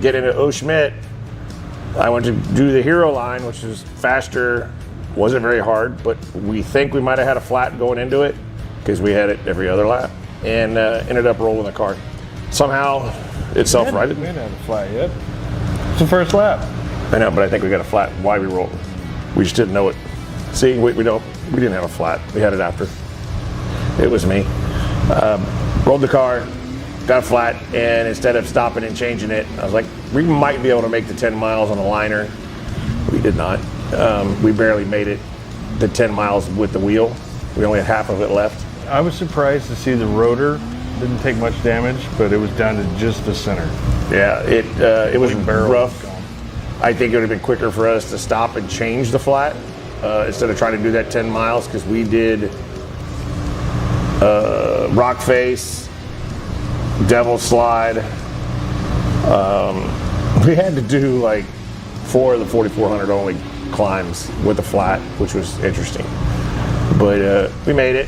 Get into O Schmidt. I went to do the hero line, which is faster, wasn't very hard, but we think we might have had a flat going into it because we had it every other lap, and ended up rolling the car. Somehow it self-righted. We didn't have a flat yet. It's the first lap. I know, but I think we got a flat. Why we rolled? We just didn't know it. See, we didn't have a flat. We had it after. It was me. Rolled the car, got a flat, and instead of stopping and changing it, I was like, we might be able to make the 10 miles on the liner. We did not. We barely made it the 10 miles with the wheel. We only had half of it left. I was surprised to see the rotor didn't take much damage, but it was down to just the center. Yeah, it was rough. Gone. I think it would have been quicker for us to stop and change the flat instead of trying to do that 10 miles, because we did rock face, devil slide. We had to do like 4 of the 4,400 only climbs with the flat, which was interesting. But we made it.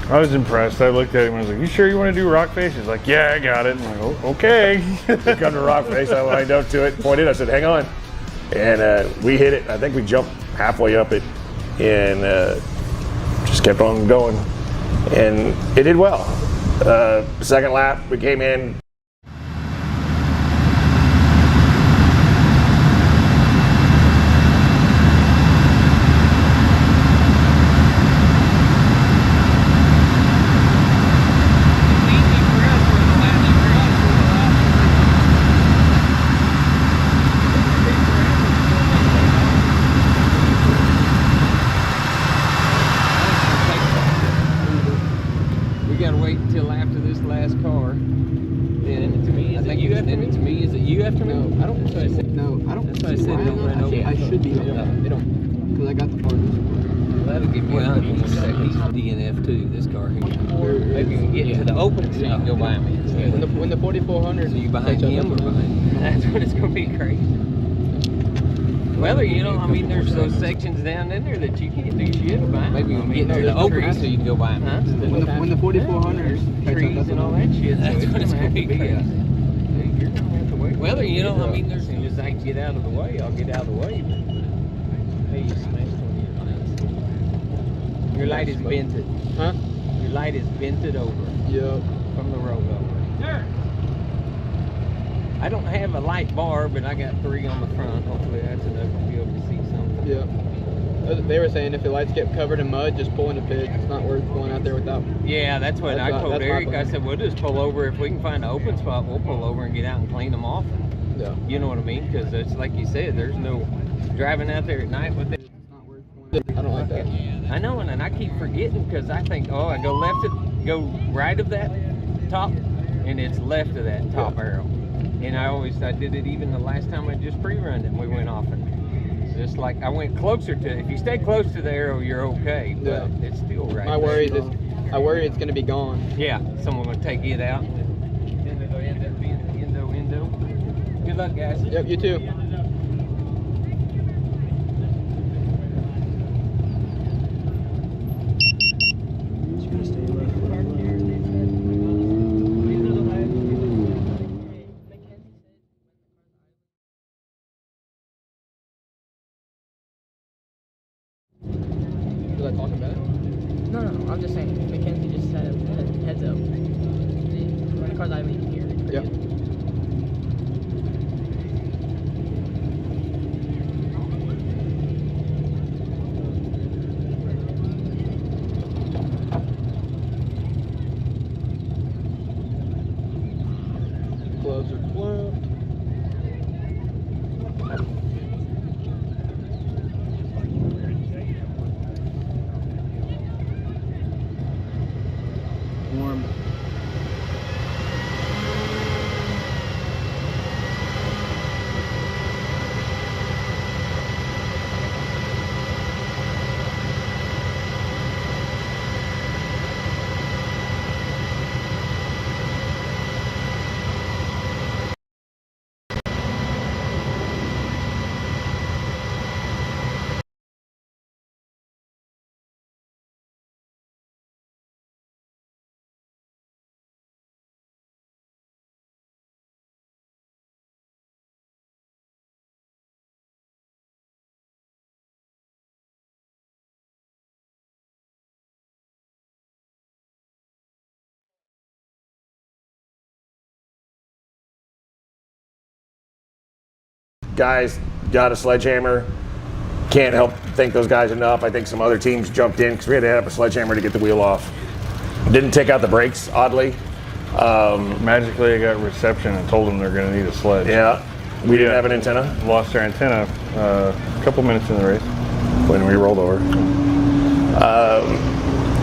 I was impressed. I looked at him and I was like, you sure you want to do rock face? He's like, yeah, I got it. I'm like, oh, okay. We come to rock face, I lined up to it, pointed, I said, hang on. And we hit it. I think we jumped halfway up it and just kept on going. And it did well. Second lap, we came in. Until after this last car. Then to me, is it you after me? To me, is it you after me? No, I don't. That's what I said. No, I don't. That's what I said. Don't run over. I should be. They don't. Because I got the part. That'll give me a he's DNF too. This car here. Maybe you can get to the open so you can go by me. When the 4400. So you behind him or behind me? That's when it's gonna be crazy. Well, you know, I mean, there's those sections down in there that you can't do shit about. Maybe you can get to the opening so you can go by them. Huh? When the 4400s, trees and all that shit, that's when it's going to be crazy. You're going to have to wait. Well, you know, I mean, there's just I can get out of the way, I'll get out of the way. Hey, you smashed one of your lights. Your light is vented. Huh? Your light is vented over. Yep. From the road over. Sure. I don't have a light bar, but I got 3 on the front. Hopefully that's enough to be able to see something. Yeah. They were saying if the lights get covered in mud, just pull in a pit. It's not worth pulling out there without. Yeah, that's what I told Eric. I said, we'll just pull over. If we can find an open spot, we'll pull over and get out and clean them off. Yeah. You know what I mean? Because it's like you said, there's no driving out there at night with it. It's not worth pulling. I don't like that. I know, and I keep forgetting because I think, oh, I go go right of that top, and it's left of that top arrow. And I did it even the last time I just pre-run it and we went off it. It's just like I went closer to it. If you stay close to the arrow, you're okay, but it's still right. I worry it's going to be gone. Yeah, someone will take it out and then it'll end up being endo. Good luck, guys. Yep, you too. Was I talking about it? No, I'm just saying. Mackenzie just said heads up. The car's not even here. Yep. guys got a sledgehammer. Can't help thank those guys enough. I think some other teams jumped in because we had to have a sledgehammer to get the wheel off. Didn't take out the brakes, oddly. Magically, I got reception and told them they're going to need a sledge. Yeah, we didn't have an antenna Lost our antenna a couple minutes in the race. when we rolled over.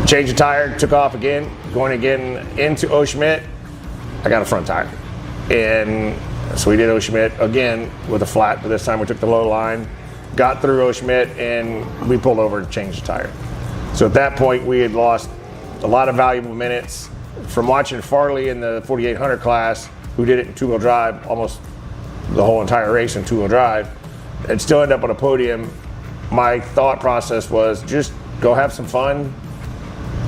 Changed the tire, took off again, going again into Oshmit. I got a front tire. And so we did Oshmit again with a flat, but this time we took the low line, got through Oshmit, and we pulled over and changed the tire. So at that point, we had lost a lot of valuable minutes from watching Farley in the 4800 class, who did it in two-wheel drive, almost the whole entire race in two-wheel drive, and still end up on a podium. My thought process was just go have some fun,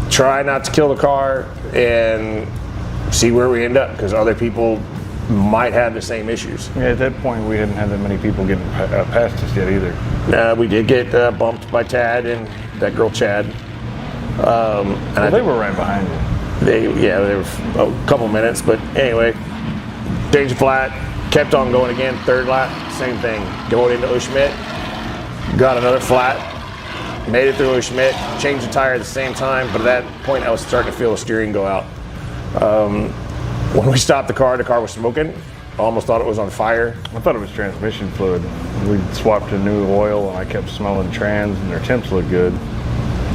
try not to kill the car, and see where we end up, because other people might have the same issues. Yeah, at that point, we hadn't had that many people getting past us yet either. We did get bumped by Tad and that girl Chad. Well, they were right behind you. They were a couple minutes, but anyway, changed the flat, kept on going again, third lap, same thing. Going into Oshmit, got another flat, made it through Oshmit, changed the tire at the same time, but at that point I was starting to feel the steering go out. When we stopped the car was smoking. I almost thought it was on fire. I thought it was transmission fluid. We swapped to new oil, and I kept smelling trans, and their temps looked good.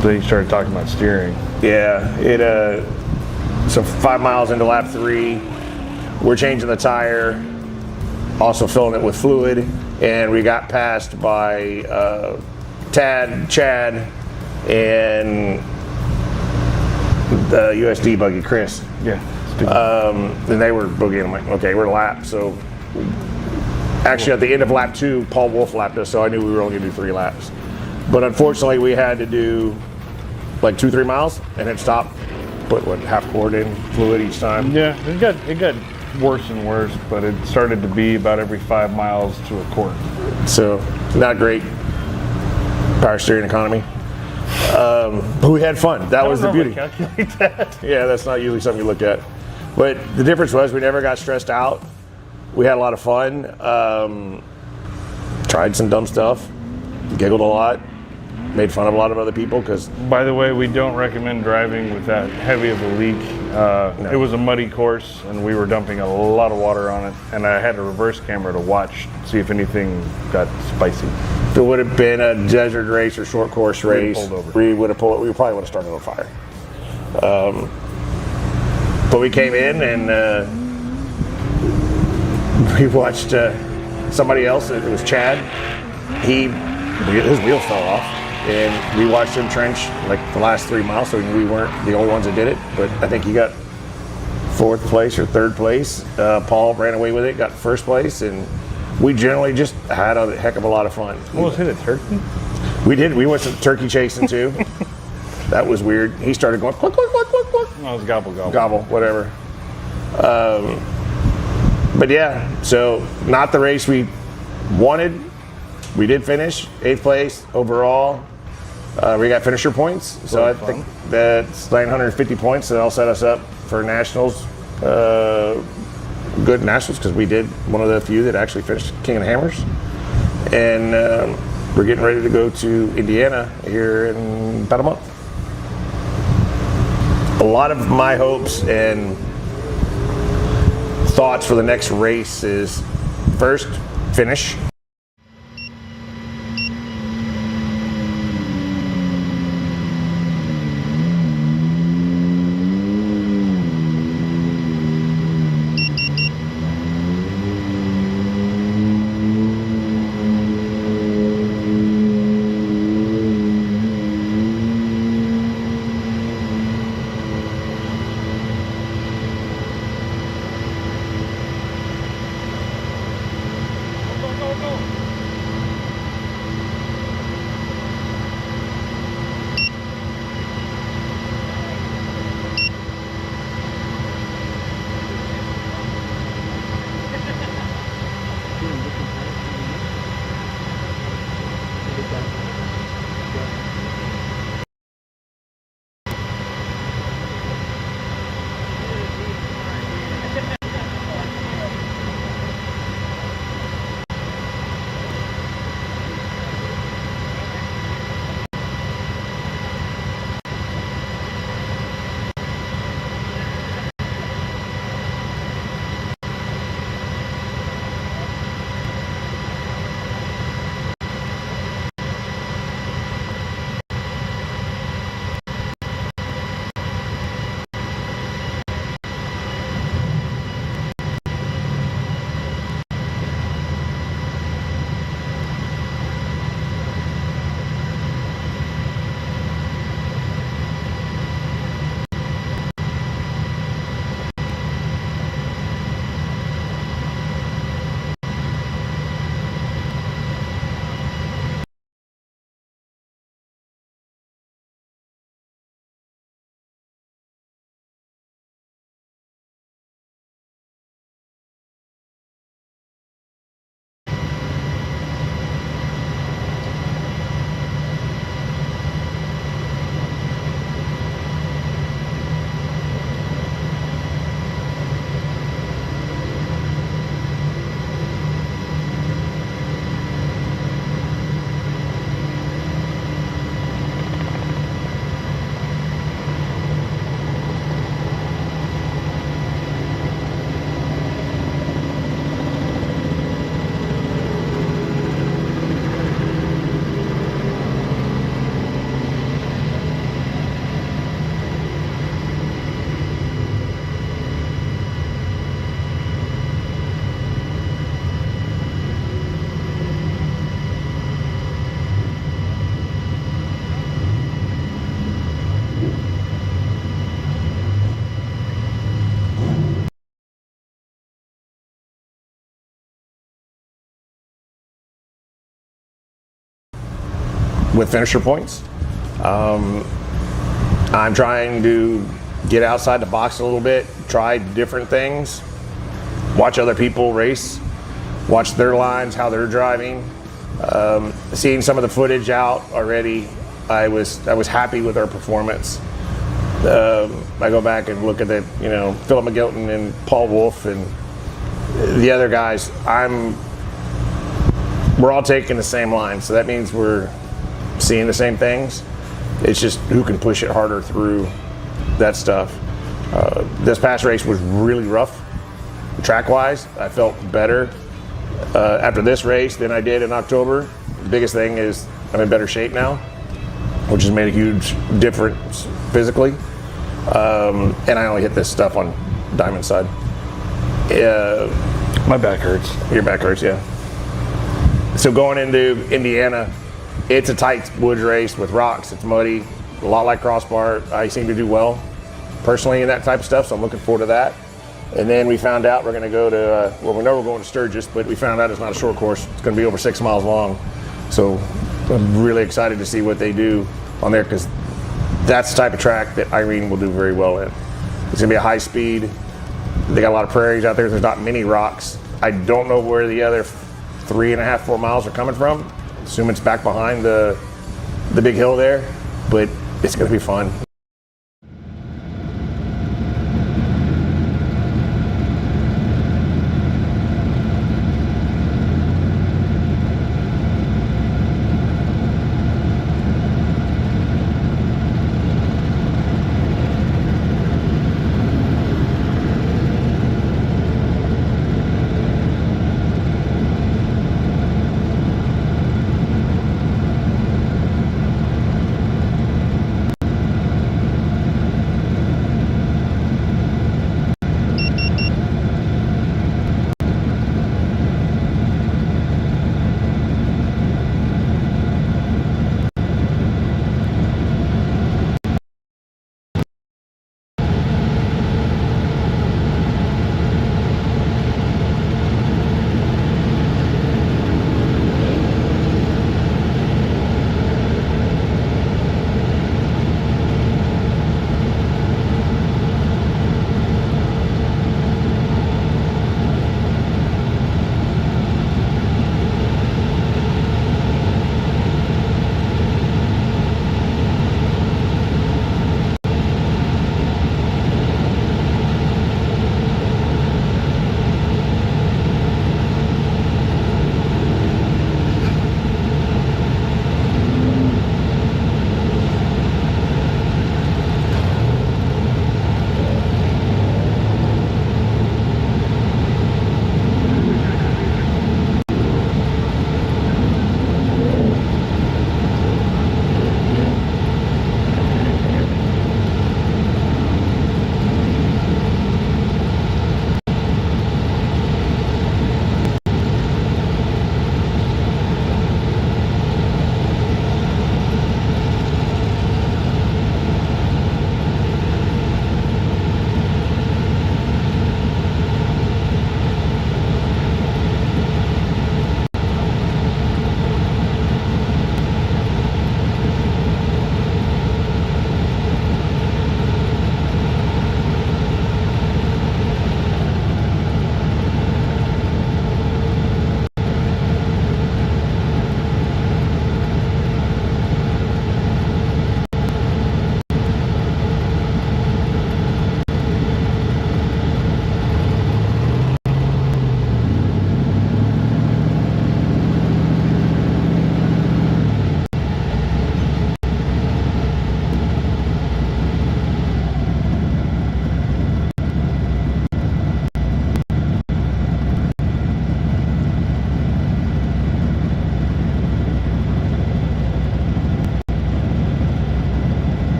Then he started talking about steering. Yeah, so 5 miles into lap 3, we're changing the tire, also filling it with fluid, and we got passed by Tad, Chad, and the USD buggy, Chris. Yeah. And they were boogieing. I'm like, okay, we're lap. So actually at the end of lap 2, Paul Wolf lapped us, so I knew we were only gonna do 3 laps. But unfortunately we had to do like 2-3 miles and then stop, put half quart in fluid each time. Yeah, it got worse and worse, but it started to be about every 5 miles to a quart. So not great power steering economy. But we had fun. That was the beauty. Calculate that. Yeah, that's not usually something you look at. But the difference was we never got stressed out. We had a lot of fun. Tried some dumb stuff. Giggled a lot. Made fun of a lot of other people because. By the way, we don't recommend driving with that heavy of a leak. No. It was a muddy course, and we were dumping a lot of water on it. And I had a reverse camera to watch, see if anything got spicy. If it would have been a desert race or short course race, we would have pulled. We probably would have started on fire. But we came in and we watched somebody else. It was Chad. His wheel fell off, and we watched him trench like the last 3 miles. So we weren't the only ones that did it. But I think he got 4th place or 3rd place. Paul ran away with it, got 1st place, and we generally just had a heck of a lot of fun. What was it, a turkey? We did. We went to turkey chasing too. That was weird. He started going cluck, cluck, cluck, cluck, cluck. No, it was gobble, gobble. Gobble, whatever. But yeah, so not the race we wanted. We did finish 8th place overall. We got finisher points. So I think that's 950 points. So that'll set us up for nationals. Good nationals, because we did one of the few that actually finished King of the Hammers. And we're getting ready to go to Indiana here in about a month. A lot of my hopes and thoughts for the next race is first, finish. with finisher points. I'm trying to get outside the box a little bit, try different things, watch other people race, watch their lines, how they're driving. Seeing some of the footage out already, I was happy with our performance. I go back and look at the, Philip McGilton and Paul Wolf and the other guys. We're all taking the same line, so that means we're seeing the same things. It's just who can push it harder through that stuff. This past race was really rough, track-wise. I felt better after this race than I did in October. The biggest thing is I'm in better shape now, which has made a huge difference physically. And I only hit this stuff on diamond side. My back hurts. Your back hurts, yeah. So going into Indiana, it's a tight woods race with rocks. It's muddy, a lot like crossbar. I seem to do well personally in that type of stuff, so I'm looking forward to that. And then we found out we're going to go to, we know we're going to Sturgis, but we found out it's not a short course. It's going to be over 6 miles long. So I'm really excited to see what they do on there, because that's the type of track that Irene will do very well in. It's going to be a high speed. They got a lot of prairies out there. There's not many rocks. I don't know where the other 3.5, 4 miles are coming from. Assume it's back behind the big hill there, but it's going to be fun.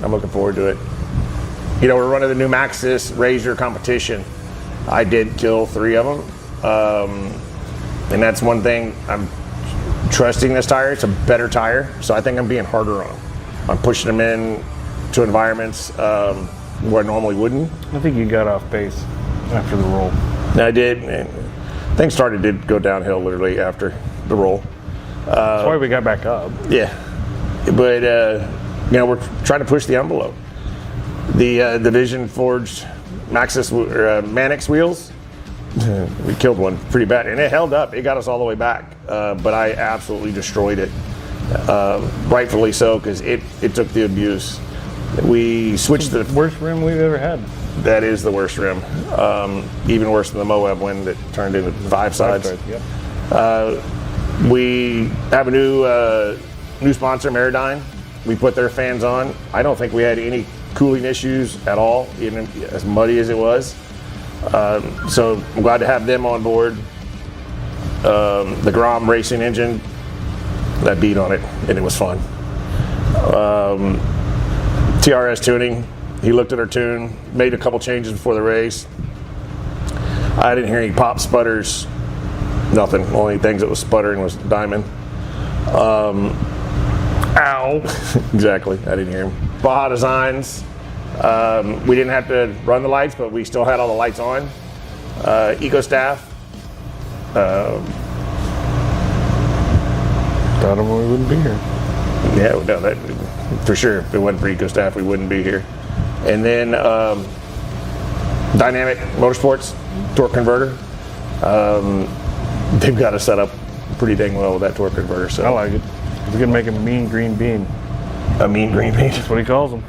I'm looking forward to it. You know, we're running the new Maxxis Razor competition. I did kill 3 of them. And that's one thing I'm trusting this tire. It's a better tire. So I think I'm being harder on them. I'm pushing them in to environments where I normally wouldn't. I think you got off pace after the roll. I did. And things did go downhill literally after the roll. That's why we got back up. Yeah. But, you know, we're trying to push the envelope. The Vision Forged Maxxis Manix wheels, we killed one pretty bad, and it held up. It got us all the way back, but I absolutely destroyed it, rightfully so, because it took the abuse. We switched the Worst rim we've ever had. That is the worst rim, even worse than the Moab one that turned into 5 sides. Yep. We have a new sponsor, Meridyne. We put their fans on. I don't think we had any cooling issues at all, even as muddy as it was. So I'm glad to have them on board. The Grom racing engine, that beat on it, and it was fun. TRS tuning, he looked at our tune, made a couple changes before the race. I didn't hear any pop sputters, nothing. Only things that was sputtering was Diamond. Ow. Exactly, I didn't hear him. Baja Designs, we didn't have to run the lights, but we still had all the lights on. EcoStaff. Thought we wouldn't be here. Yeah, no, that, for sure. If it wasn't for EcoStaff, we wouldn't be here. And then Dynamic Motorsports, torque converter. They've got us set up pretty dang well with that torque converter. So I like it. He's gonna make a mean green bean. A mean green bean. That's what he calls them.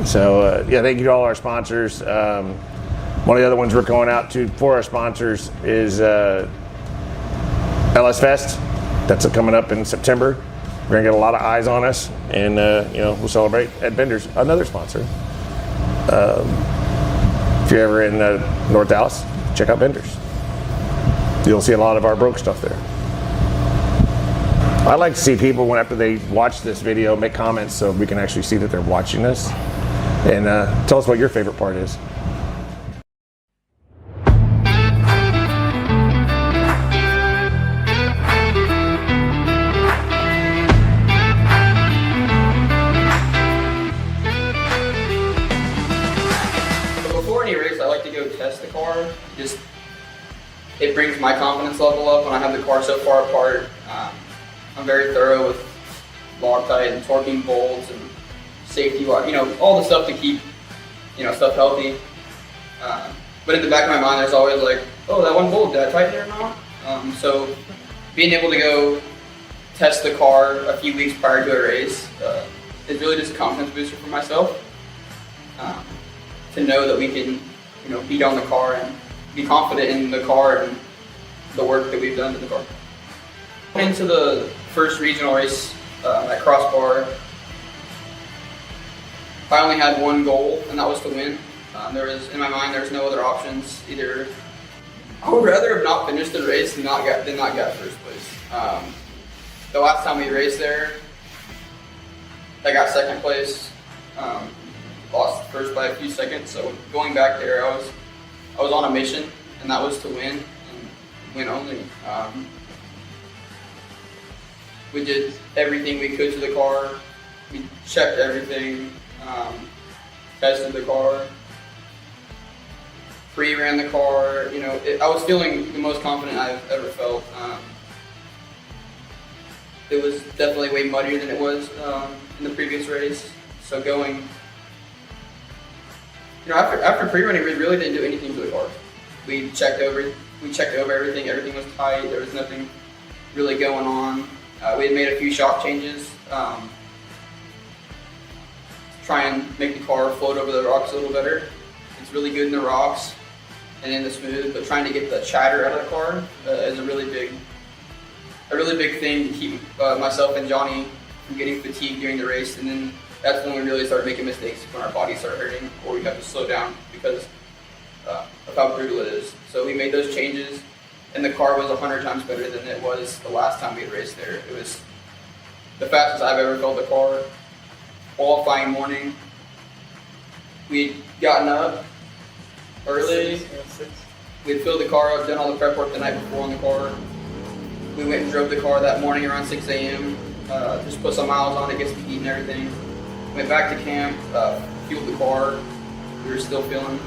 So yeah, thank you to all our sponsors. One of the other ones we're going out to for our sponsors is LS Fest. That's coming up in September. We're gonna get a lot of eyes on us, and you know, we'll celebrate at Vendors, another sponsor. If you're ever in North Dallas, check out Vendors. You'll see a lot of our broke stuff there. I like to see people, when after they watch this video, make comments so we can actually see that they're watching this. And tell us what your favorite part is. Before any race, I like to go test the car. It brings my confidence level up when I have the car so far apart. I'm very thorough with Loctite and torquing bolts and safety, you know, all the stuff to keep, you know, stuff healthy. But in the back of my mind, there's always like, oh, that one bolt, did I tighten it or not? So being able to go test the car a few weeks prior to a race is really just a confidence booster for myself. To know that we can, you know, beat on the car and be confident in the car and the work that we've done to the car. Into the first regional race at Crossbar, I only had one goal, and that was to win. There was, in my mind, there's no other options. Either I would rather have not finished the race than not got first place. The last time we raced there, I got second place. Lost first by a few seconds. So going back there, I was on a mission, and that was to win and win only. We did everything we could to the car. We checked everything, tested the car, pre-ran the car. You know, I was feeling the most confident I've ever felt. It was definitely way muddier than it was in the previous race. So going, you know, after pre-running, we really didn't do anything to the car. We checked over everything. Everything was tight. There was nothing really going on. We had made a few shock changes, try and make the car float over the rocks a little better. It's really good in the rocks and in the smooth, but trying to get the chatter out of the car is a really big thing to keep myself and Johnny from getting fatigued during the race. And then that's when we really started making mistakes, when our bodies start hurting or we have to slow down because of how brutal it is. So we made those changes, and the car was 100 times better than it was the last time we had raced there. It was the fastest I've ever felt the car. Qualifying morning, We'd gotten up early. We'd filled the car up, done all the prep work the night before on the car. We went and drove the car that morning around 6 a.m. Just put some miles on it, get some heat and everything. Went back to camp, fueled the car. We were still feeling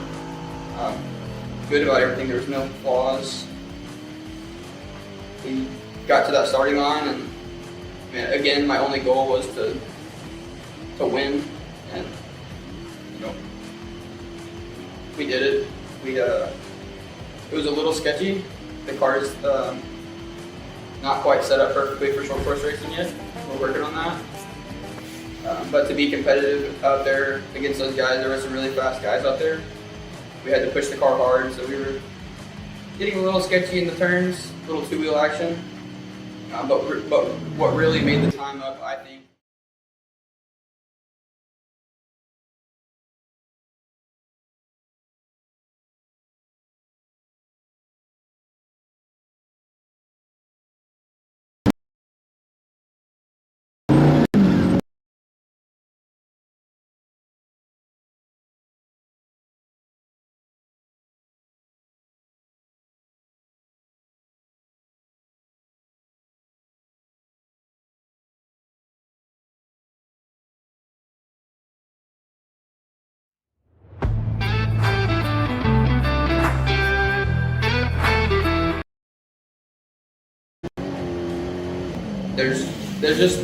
good about everything. There was no flaws. We got to that starting line, and again, my only goal was to win, and we did it. It was a little sketchy. The car's not quite set up perfectly for short course racing yet. We're working on that. But to be competitive out there against those guys, there were some really fast guys out there. We had to push the car hard, so we were getting a little sketchy in the turns, a little two-wheel action. But what really made the time up, I think,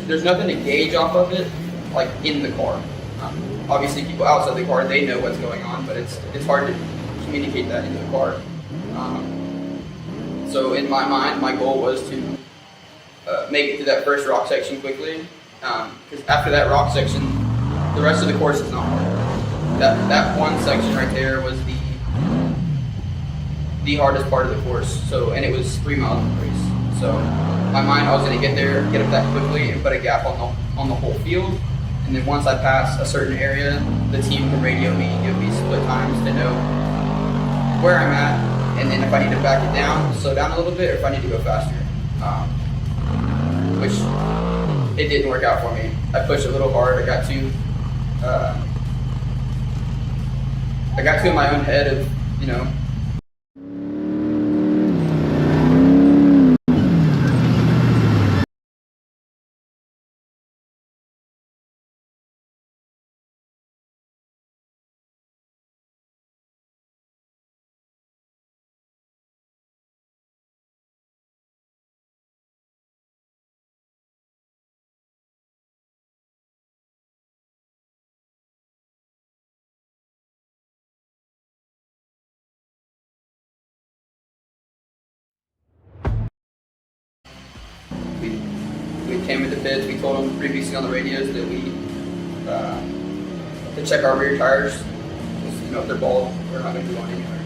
there's nothing to gauge off of it, like in the car. Obviously, people outside the car, they know what's going on, but it's hard to communicate that into the car. So in my mind, my goal was to make it to that first rock section quickly, because after that rock section, the rest of the course is not hard. That one section right there was the hardest part of the course. So, and it was 3 miles of race. So, in my mind, I was going to get there, get up that quickly, and put a gap on the whole field. And then once I pass a certain area, the team can radio me, give me split times to know where I'm at, and then if I need to back it down, slow down a little bit, or if I need to go faster. Which it didn't work out for me. I pushed a little hard. I got too in my own head of, we came into pits. We told them previously on the radios that we to check our rear tires. If they're bald, we're not going to be going anywhere.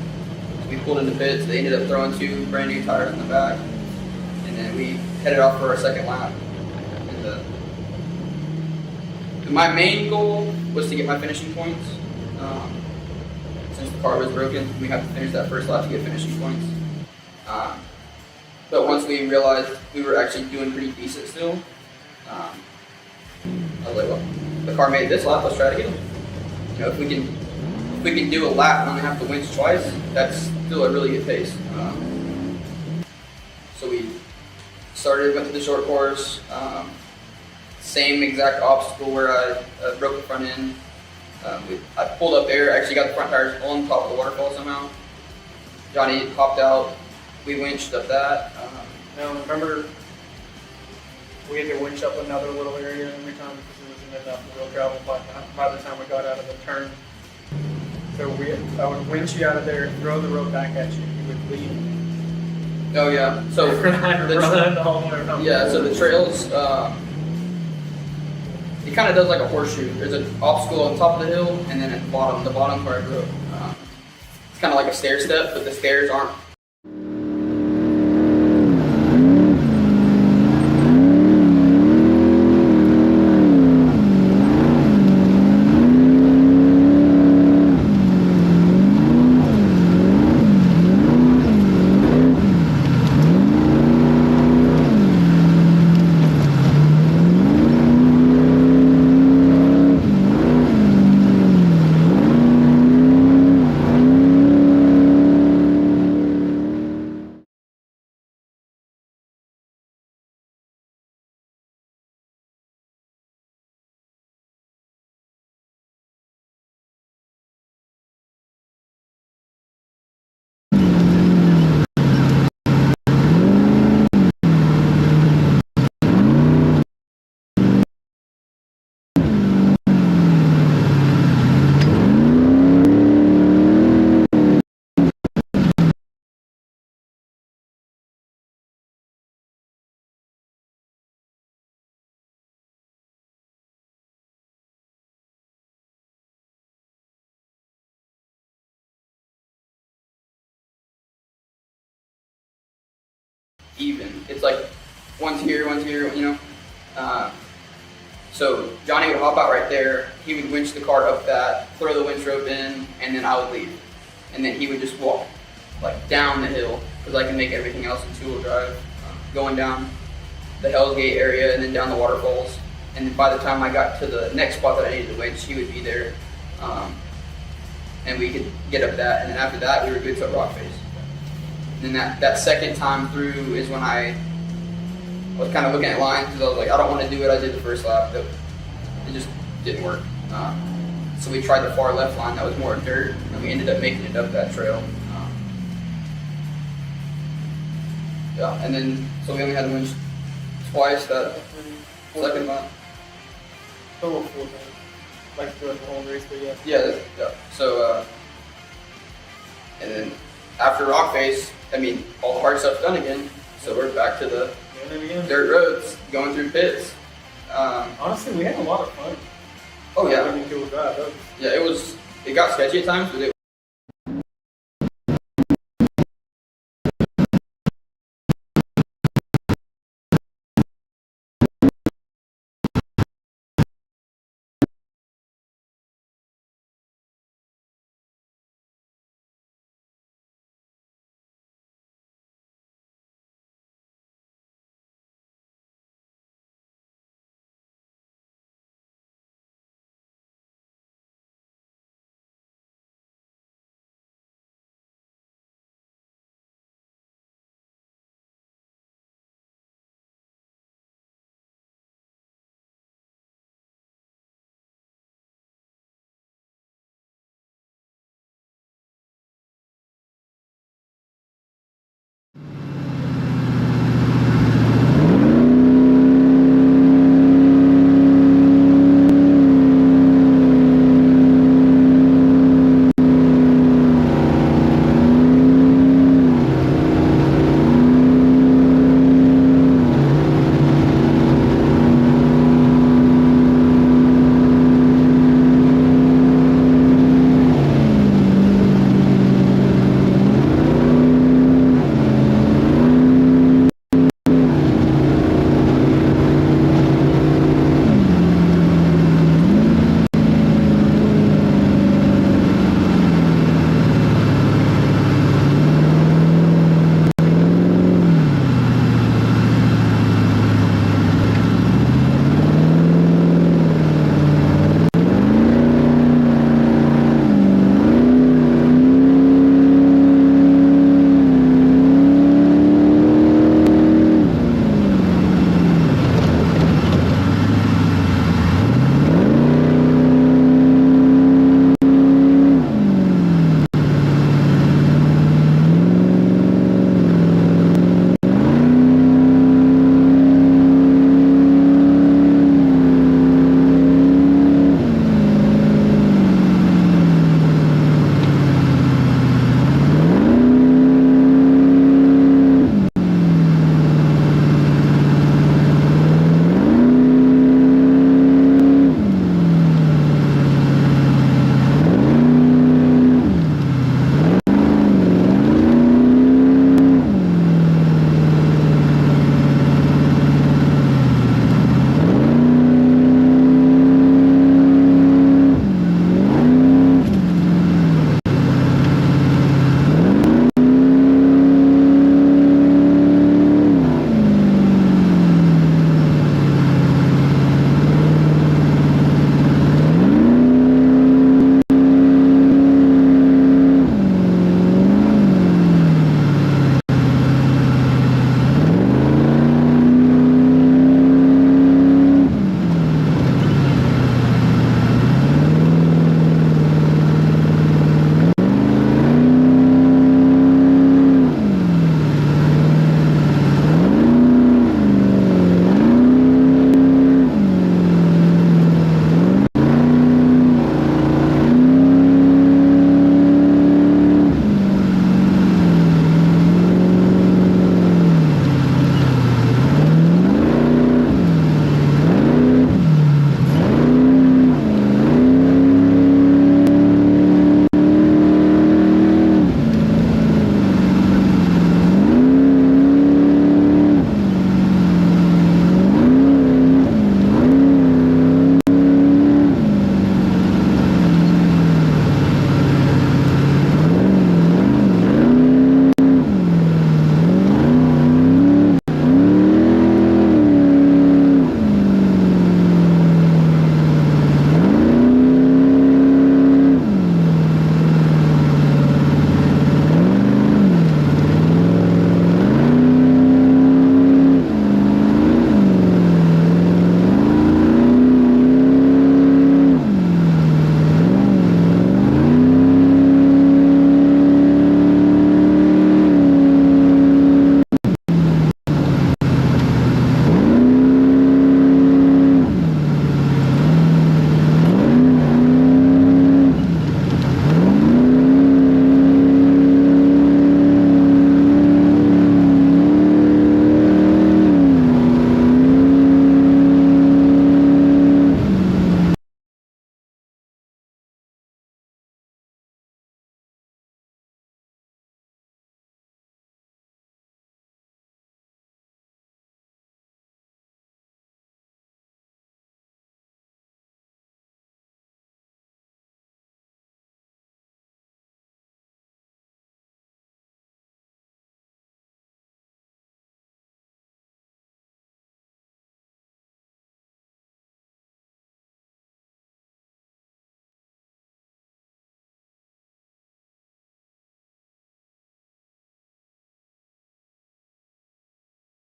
So we pulled into pits. They ended up throwing 2 brand new tires in the back, and then we headed off for our second lap. And my main goal was to get my finishing points. Since the car was broken, we had to finish that first lap to get finishing points. But once we realized we were actually doing pretty decent still, I was like, well, the car made it this lap, let's try it again. If we can do a lap and only have to winch twice, that's still a really good pace. So we went to the short course, same exact obstacle where I broke the front end. I pulled up there, actually got the front tires on top of the waterfall somehow. Johnny popped out. We winched up that. Now remember, we had to winch up another little area every time because it wasn't enough wheel travel by the time we got out of the turn. So I would winch you out of there, throw the rope back at you, you would leave. Oh yeah. So so the trails, it kind of does like a horseshoe. There's an obstacle on top of the hill, and then at the bottom where I grew up. It's kind of like a stair step, but the stairs aren't. even. It's like one's here, you know. So Johnny would hop out right there. He would winch the car up that, throw the winch rope in, and then I would leave. And then he would just walk like down the hill because I can make everything else in two-wheel drive, going down the Hell's Gate area and then down the waterfalls. And then by the time I got to the next spot that I needed to winch, he would be there, and we could get up that. And then after that, we were good to rock face. And then that second time through is when I was kind of looking at lines because I was like, I don't want to do what I did the first lap. It just didn't work. So we tried the far left line that was more dirt, and we ended up making it up that trail. Yeah, and then so we only had to winch twice that second lap. Total 4 times. Like throughout the whole race, but yeah. Yeah. So and then after rock face, I mean, all the hard stuff's done again. So we're back to the Doing it again. dirt roads, going through pits. Honestly, we had a lot of fun. Oh yeah, When you do that, that was yeah. It got sketchy at times, but it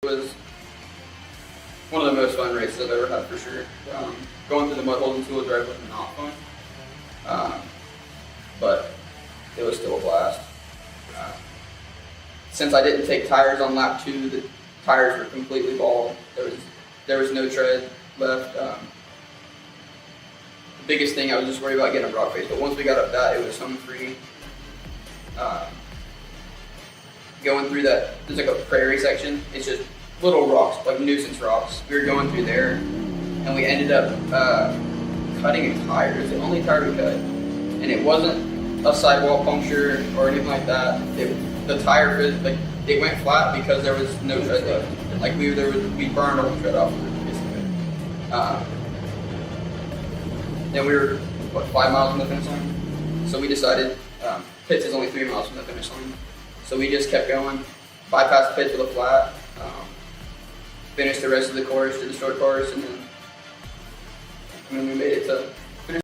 was one of the most fun races I've ever had for sure. Going through the mud holes and two-wheel drive was not fun, but it was still a blast. Since I didn't take tires on lap 2, the tires were completely bald. There was no tread left. The biggest thing, I was just worried about getting a rock face, but once we got up that, it was home free. Going through that, there's like a prairie section. It's just little rocks, like nuisance rocks. We were going through there, and we ended up cutting a tire. It was the only tire we cut, and it wasn't a sidewall puncture or anything like that. The tire, like, it went flat because there was no tread left. Like we burned all the tread off of it, basically. Then we were 5 miles from the finish line, so we decided pits is only 3 miles from the finish line. So we just kept going, bypassed the pits with a flat, finished the rest of the course, did the short course, and then we made it to finish.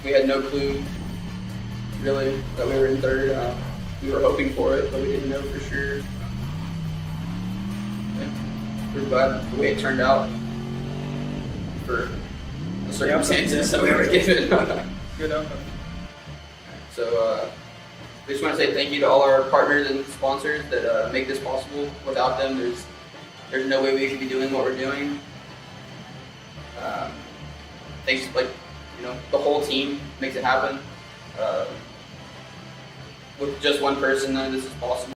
We had no clue, really, that we were in third. We were hoping for it, but we didn't know for sure. Yeah. We're glad the way it turned out for the circumstances that we were given. Good outcome. So we just want to say thank you to all our partners and sponsors that make this possible. Without them, there's no way we could be doing what we're doing. Thanks, the whole team makes it happen. With just one person, none of this is possible.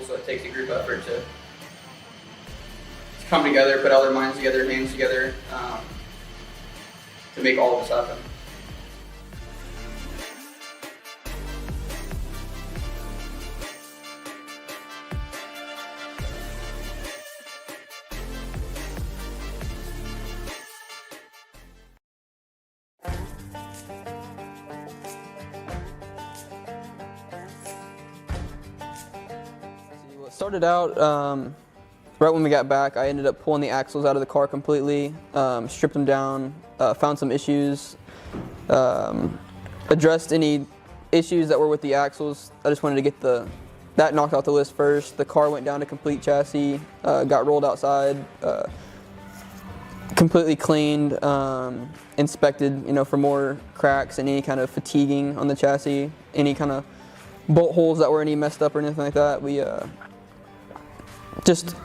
So it takes a group effort to come together, put all their minds together, hands together, to make all of this happen. It started out right when we got back. I ended up pulling the axles out of the car completely, stripped them down, found some issues, addressed any issues that were with the axles. I just wanted to get that knocked off the list first. The car went down to complete chassis, got rolled outside, completely cleaned, inspected, for more cracks and any kind of fatiguing on the chassis, any kind of bolt holes that were any messed up or anything like that. We just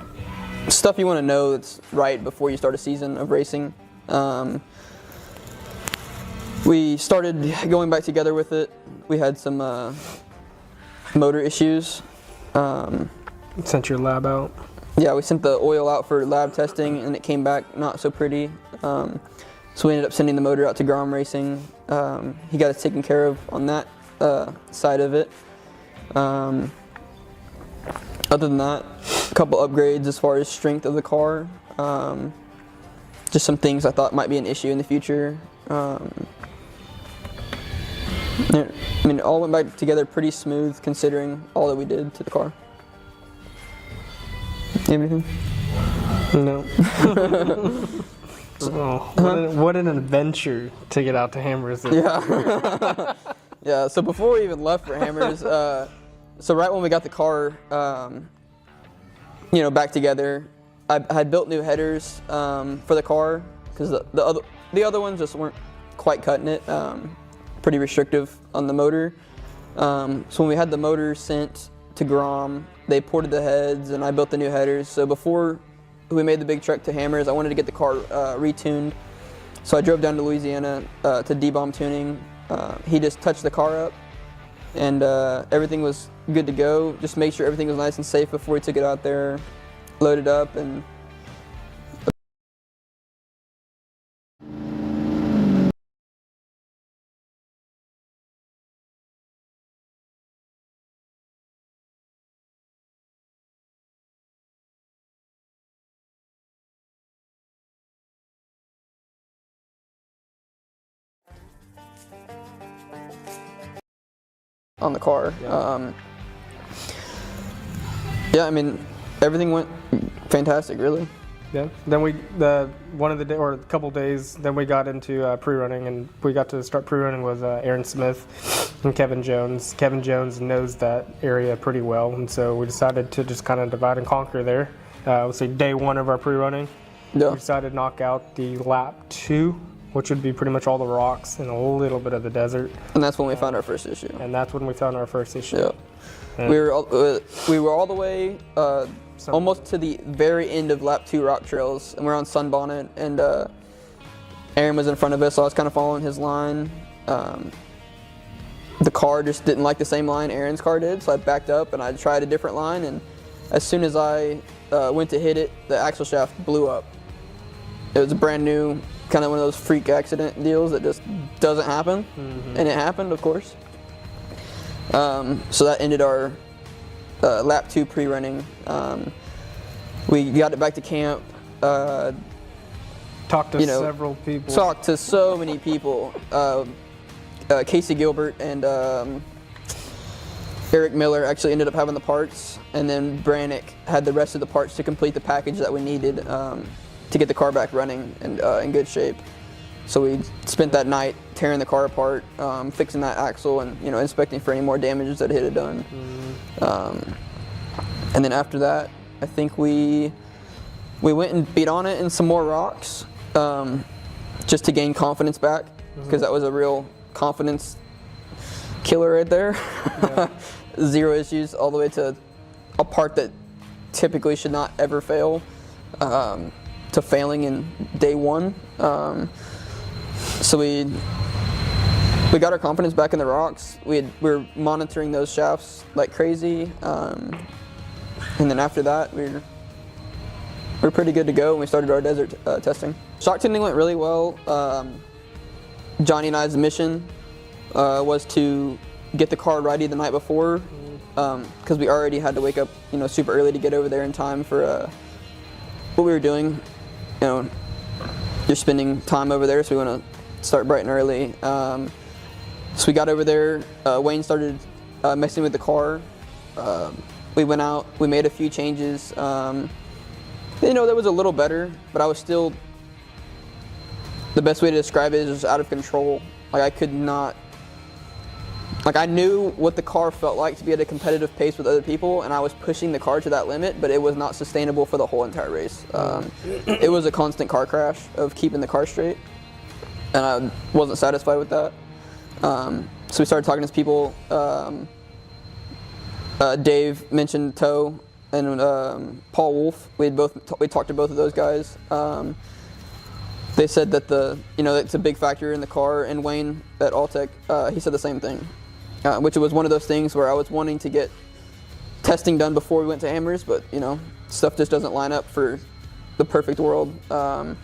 stuff you want to know that's right before you start a season of racing. We started going back together with it. We had some motor issues. Sent your lab out? Yeah, we sent the oil out for lab testing and it came back not so pretty. So we ended up sending the motor out to Grom Racing. He got us taken care of on that side of it. Other than that, a couple upgrades as far as strength of the car. Just some things I thought might be an issue in the future. It all went back together pretty smooth considering all that we did to the car. You have anything? No. Oh, what an adventure to get out to Hammers. Yeah. Yeah, so before we even left for Hammers, so right when we got the car, back together, I had built new headers for the car because the other ones just weren't quite cutting it. Pretty restrictive on the motor. So when we had the motor sent to Grom, they ported the heads and I built the new headers. So before we made the big trek to Hammers, I wanted to get the car retuned. So I drove down to Louisiana to D-Bomb Tuning. He just touched the car up and everything was good to go. Just make sure everything was nice and safe before we took it out there, loaded up, and on the car. Yeah, everything went fantastic, really. Yeah. Then a couple days, then we got into pre-running, and we got to start pre-running with Aaron Smith and Kevin Jones. Kevin Jones knows that area pretty well, and so we decided to just kind of divide and conquer there. Let's say day one of our pre-running. Yeah. We decided to knock out the lap 2, which would be pretty much all the rocks and a little bit of the desert. And that's when we found our first issue. And that's when we found our first issue. Yeah. And we were all the way almost to the very end of lap 2 rock trails, and we're on Sunbonnet, and Aaron was in front of us, so I was kind of following his line. The car just didn't like the same line Aaron's car did, so I backed up and I tried a different line, and as soon as I went to hit it, the axle shaft blew up. It was brand new, kind of one of those freak accident deals that just doesn't happen, and it happened, of course. So that ended our lap 2 pre-running. We got it back to camp. talked to several people. Talked to so many people. Casey Gilbert and Eric Miller actually ended up having the parts, and then Brannick had the rest of the parts to complete the package that we needed to get the car back running and in good shape. So we spent that night tearing the car apart, fixing that axle, and inspecting for any more damages that it had done. And then after that, I think we went and beat on it in some more rocks, just to gain confidence back, because that was a real confidence killer right there. Yeah. 0 issues all the way to a part that typically should not ever fail, to failing in day 1. So we got our confidence back in the rocks. We were monitoring those shafts like crazy. And then after that, we're pretty good to go, and we started our desert testing. Shock tuning went really well. Johnny and I's mission was to get the car ready the night before, because we already had to wake up, super early to get over there in time for what we were doing. You're spending time over there, so we want to start bright and early. So we got over there. Wayne started messing with the car. We went out. We made a few changes. That was a little better, but I was still. The best way to describe it is just out of control. Like I could not. Like I knew what the car felt like to be at a competitive pace with other people, and I was pushing the car to that limit, but it was not sustainable for the whole entire race. It was a constant car crash of keeping the car straight, and I wasn't satisfied with that. So we started talking to people. Dave mentioned Toe and Paul Wolf. We talked to both of those guys. They said that it's a big factor in the car. And Wayne at Alltech, he said the same thing, which was one of those things where I was wanting to get testing done before we went to Hammers, but stuff just doesn't line up for the perfect world. So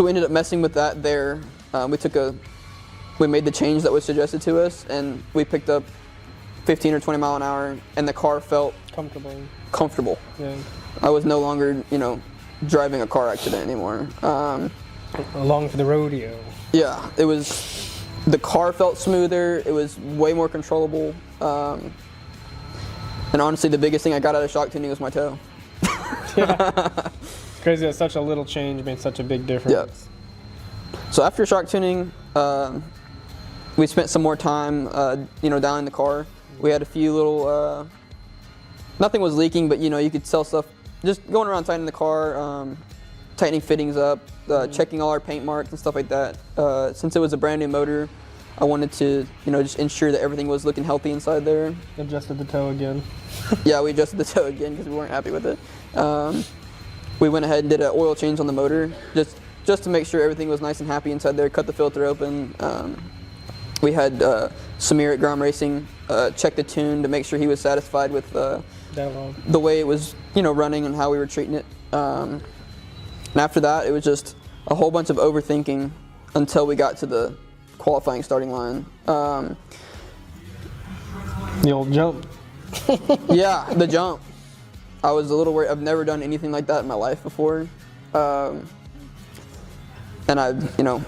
we ended up messing with that there. We made the change that was suggested to us, and we picked up 15 or 20 mile an hour, and the car felt comfortable. Yeah. I was no longer, driving a car accident anymore. Along for the rodeo. Yeah, the car felt smoother. It was way more controllable. And honestly, the biggest thing I got out of shock tuning was my toe. Yeah. It's crazy that such a little change made such a big difference. Yeah. So after shock tuning, we spent some more time, down in the car. We had a few little, nothing was leaking, but you could tell stuff, just going around tightening the car, tightening fittings up, checking all our paint marks and stuff like that. Since it was a brand new motor, I wanted to, just ensure that everything was looking healthy inside there. Adjusted the toe again. Yeah, we adjusted the toe again because we weren't happy with it. We went ahead and did an oil change on the motor, just to make sure everything was nice and happy inside there. Cut the filter open. We had Samir at Grom Racing check the tune to make sure he was satisfied with the way it was, running and how we were treating it. And after that, it was just a whole bunch of overthinking until we got to the qualifying starting line. The old jump. Yeah, the jump. I was a little worried. I've never done anything like that in my life before. And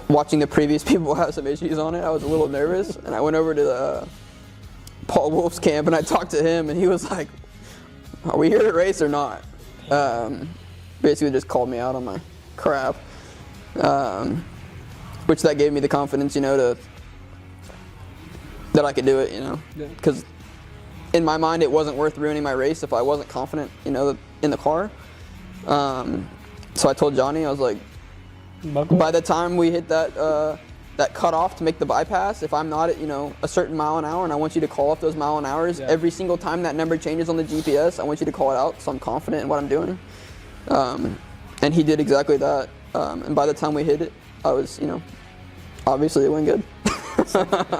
watching the previous people have some issues on it, I was a little nervous. And I went over to Paul Wolf's camp and I talked to him, and he was like, "Are we here to race or not?" Basically just called me out on my crap. Which that gave me the confidence, that I could do it, because in my mind it wasn't worth ruining my race if I wasn't confident, in the car. So I told Johnny, I was like, by the time we hit that cutoff to make the bypass, if I'm not at a certain mile an hour, and I want you to call off those mile an hours, every single time that number changes on the GPS, I want you to call it out so I'm confident in what I'm doing. And he did exactly that. And by the time we hit it, I was, obviously it went good.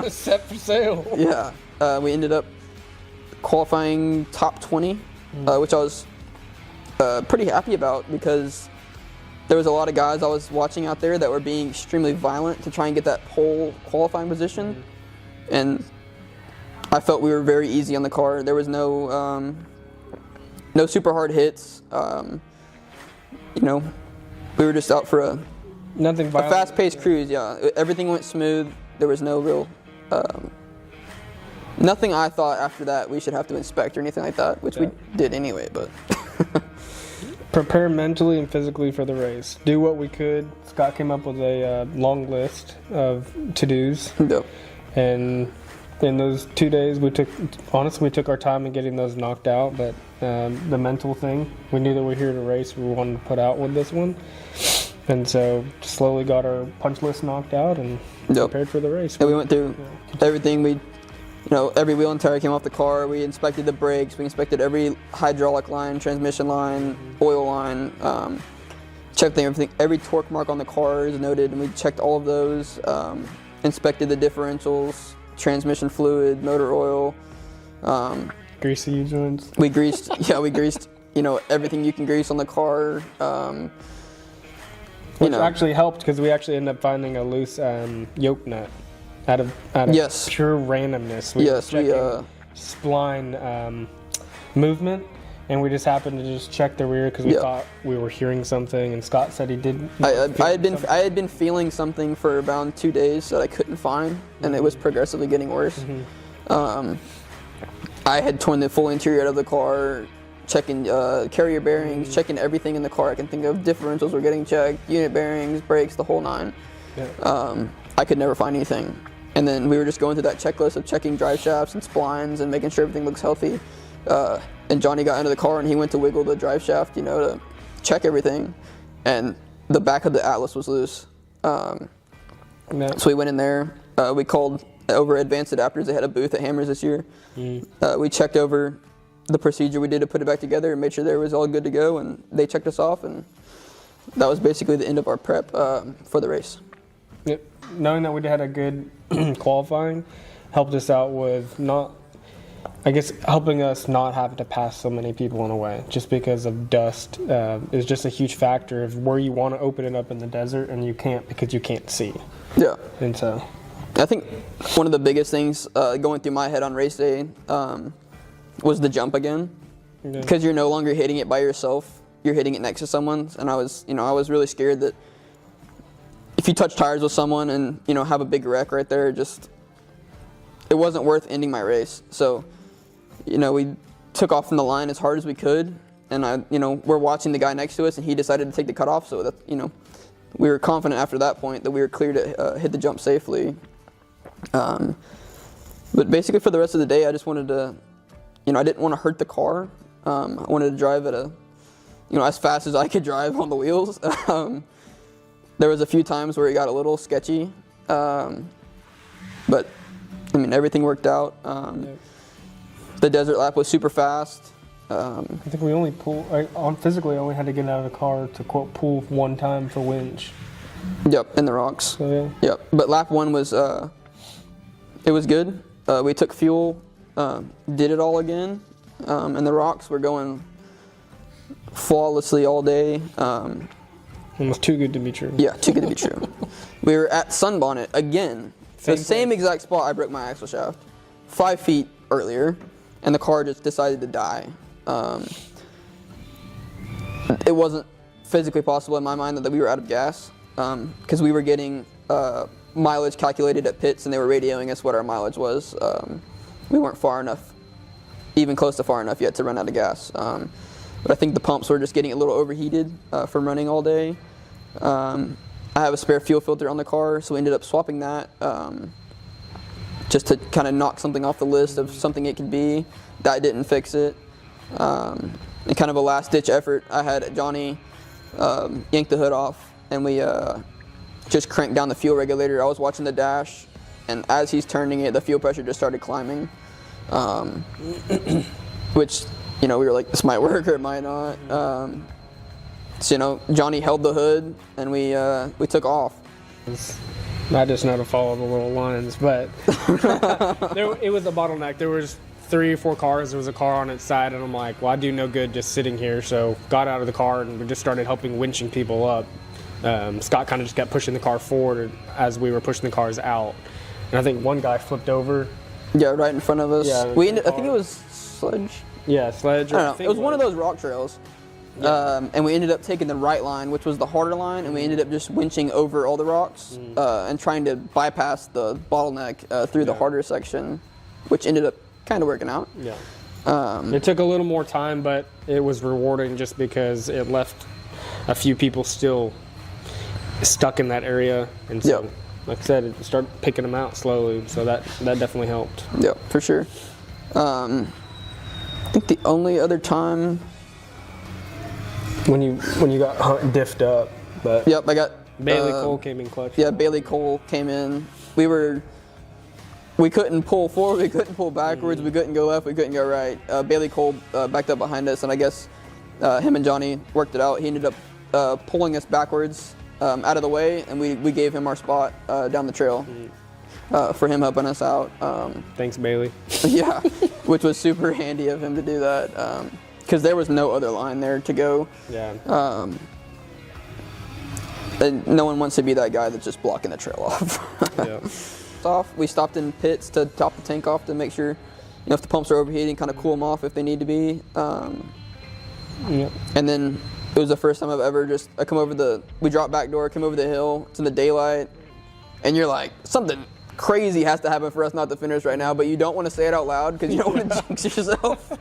Set for sail. Yeah, we ended up qualifying top 20, which I was pretty happy about, because there was a lot of guys I was watching out there that were being extremely violent to try and get that pole qualifying position, and I felt we were very easy on the car. There was no super hard hits. We were just out for a fast-paced cruise. Yeah, everything went smooth. There was no real nothing I thought after that we should have to inspect or anything like that, which we did anyway, but. Prepare mentally and physically for the race. Do what we could. Scott came up with a long list of to-dos. Yep. And in those 2 days, we took our time in getting those knocked out, but the mental thing, we knew that we were here to race. We wanted to put out with this one. And so slowly got our punch list knocked out and prepared for the race. And we went through everything. Every wheel and tire came off the car. We inspected the brakes. We inspected every hydraulic line, transmission line, oil line. Checked everything. Every torque mark on the car is noted, and we checked all of those. Inspected the differentials, transmission fluid, motor oil, Greasy U joints. We greased, everything you can grease on the car. Which actually helped because we actually ended up finding a loose yoke nut out of Yes. pure randomness. We spline movement, and we just happened to just check the rear because we thought we were hearing something, and Scott said he did. I had been feeling something for around 2 days that I couldn't find, and it was progressively getting worse. I had torn the full interior out of the car, checking carrier bearings, checking everything in the car I can think of. Differentials were getting checked, unit bearings, brakes, the whole nine. I could never find anything. And then we were just going through that checklist of checking drive shafts and splines and making sure everything looks healthy. And Johnny got into the car and he went to wiggle the drive shaft, to check everything. And the back of the Atlas was loose. So we went in there. We called over Advanced Adapters. They had a booth at Hammers this year. We checked over the procedure we did to put it back together and made sure there was all good to go, and they checked us off, and that was basically the end of our prep for the race. Yep. Knowing that we had a good qualifying helped us out with helping us not have to pass so many people on the way, just because of dust is just a huge factor of where you want to open it up in the desert and you can't because you can't see. Yeah. And so I think one of the biggest things going through my head on race day was the jump again, because you're no longer hitting it by yourself, you're hitting it next to someone. And I was really scared that if you touch tires with someone and have a big wreck right there, it wasn't worth ending my race. So we took off from the line as hard as we could, and we're watching the guy next to us, and he decided to take the cutoff. So that we were confident after that point that we were clear to hit the jump safely. But basically for the rest of the day, I just wanted to, I didn't want to hurt the car. I wanted to drive at as fast as I could drive on the wheels. There was a few times where it got a little sketchy, but everything worked out. The desert lap was super fast. I think we only physically only had to get out of the car to quote pull one time for winch. Yep, in the rocks. So, Yep, but lap one was it was good. We took fuel, did it all again, and the rocks were going flawlessly all day. Almost too good to be true. Yeah, too good to be true. We were at Sunbonnet again, the same exact spot I broke my axle shaft, 5 feet earlier, and the car just decided to die. It wasn't physically possible in my mind that we were out of gas, because we were getting mileage calculated at pits, and they were radioing us what our mileage was. We weren't far enough, even close to far enough yet to run out of gas. But I think the pumps were just getting a little overheated from running all day. I have a spare fuel filter on the car, so we ended up swapping that just to kind of knock something off the list of something it could be. That didn't fix it. And kind of a last-ditch effort, I had Johnny yank the hood off, and we just cranked down the fuel regulator. I was watching the dash, and as he's turning it, the fuel pressure just started climbing, which, we were like, this might work or it might not. So, Johnny held the hood, and we took off. I just know how to follow the little lines, but it was a bottleneck. There was 3 or 4 cars. There was a car on its side, and I'm like, well, I do no good just sitting here. So got out of the car, and we just started helping winching people up. Scott kind of just kept pushing the car forward as we were pushing the cars out. And I think one guy flipped over. Yeah, right in front of us. Yeah, I think it was Sledge. Yeah, Sledge. I don't know. It was one of those rock trails. Yeah. And we ended up taking the right line, which was the harder line, and we ended up just winching over all the rocks and trying to bypass the bottleneck through the harder section, which ended up kind of working out. Yeah. It took a little more time, but it was rewarding just because it left a few people still stuck in that area, and so, like I said, it started picking them out slowly. So that definitely helped. Yeah, for sure. I think the only other time when you got diffed up, but yep, I got Bailey Cole came in clutch. Yeah, Bailey Cole came in. We couldn't pull forward, we couldn't pull backwards, we couldn't go left, we couldn't go right. Bailey Cole backed up behind us, and I guess him and Johnny worked it out. He ended up pulling us backwards out of the way, and we gave him our spot down the trail. for him helping us out. Thanks, Bailey. Yeah, which was super handy of him to do that because there was no other line there to go. Yeah. And no one wants to be that guy that's just blocking the trail off. Yeah. We stopped in pits to top the tank off to make sure, if the pumps are overheating, kind of cool them off if they need to be. Yep. And then it was the first time I've ever we dropped back door, come over the hill, it's in the daylight, and you're like, something crazy has to happen for us not to finish right now, but you don't want to say it out loud because you don't want to jinx yourself.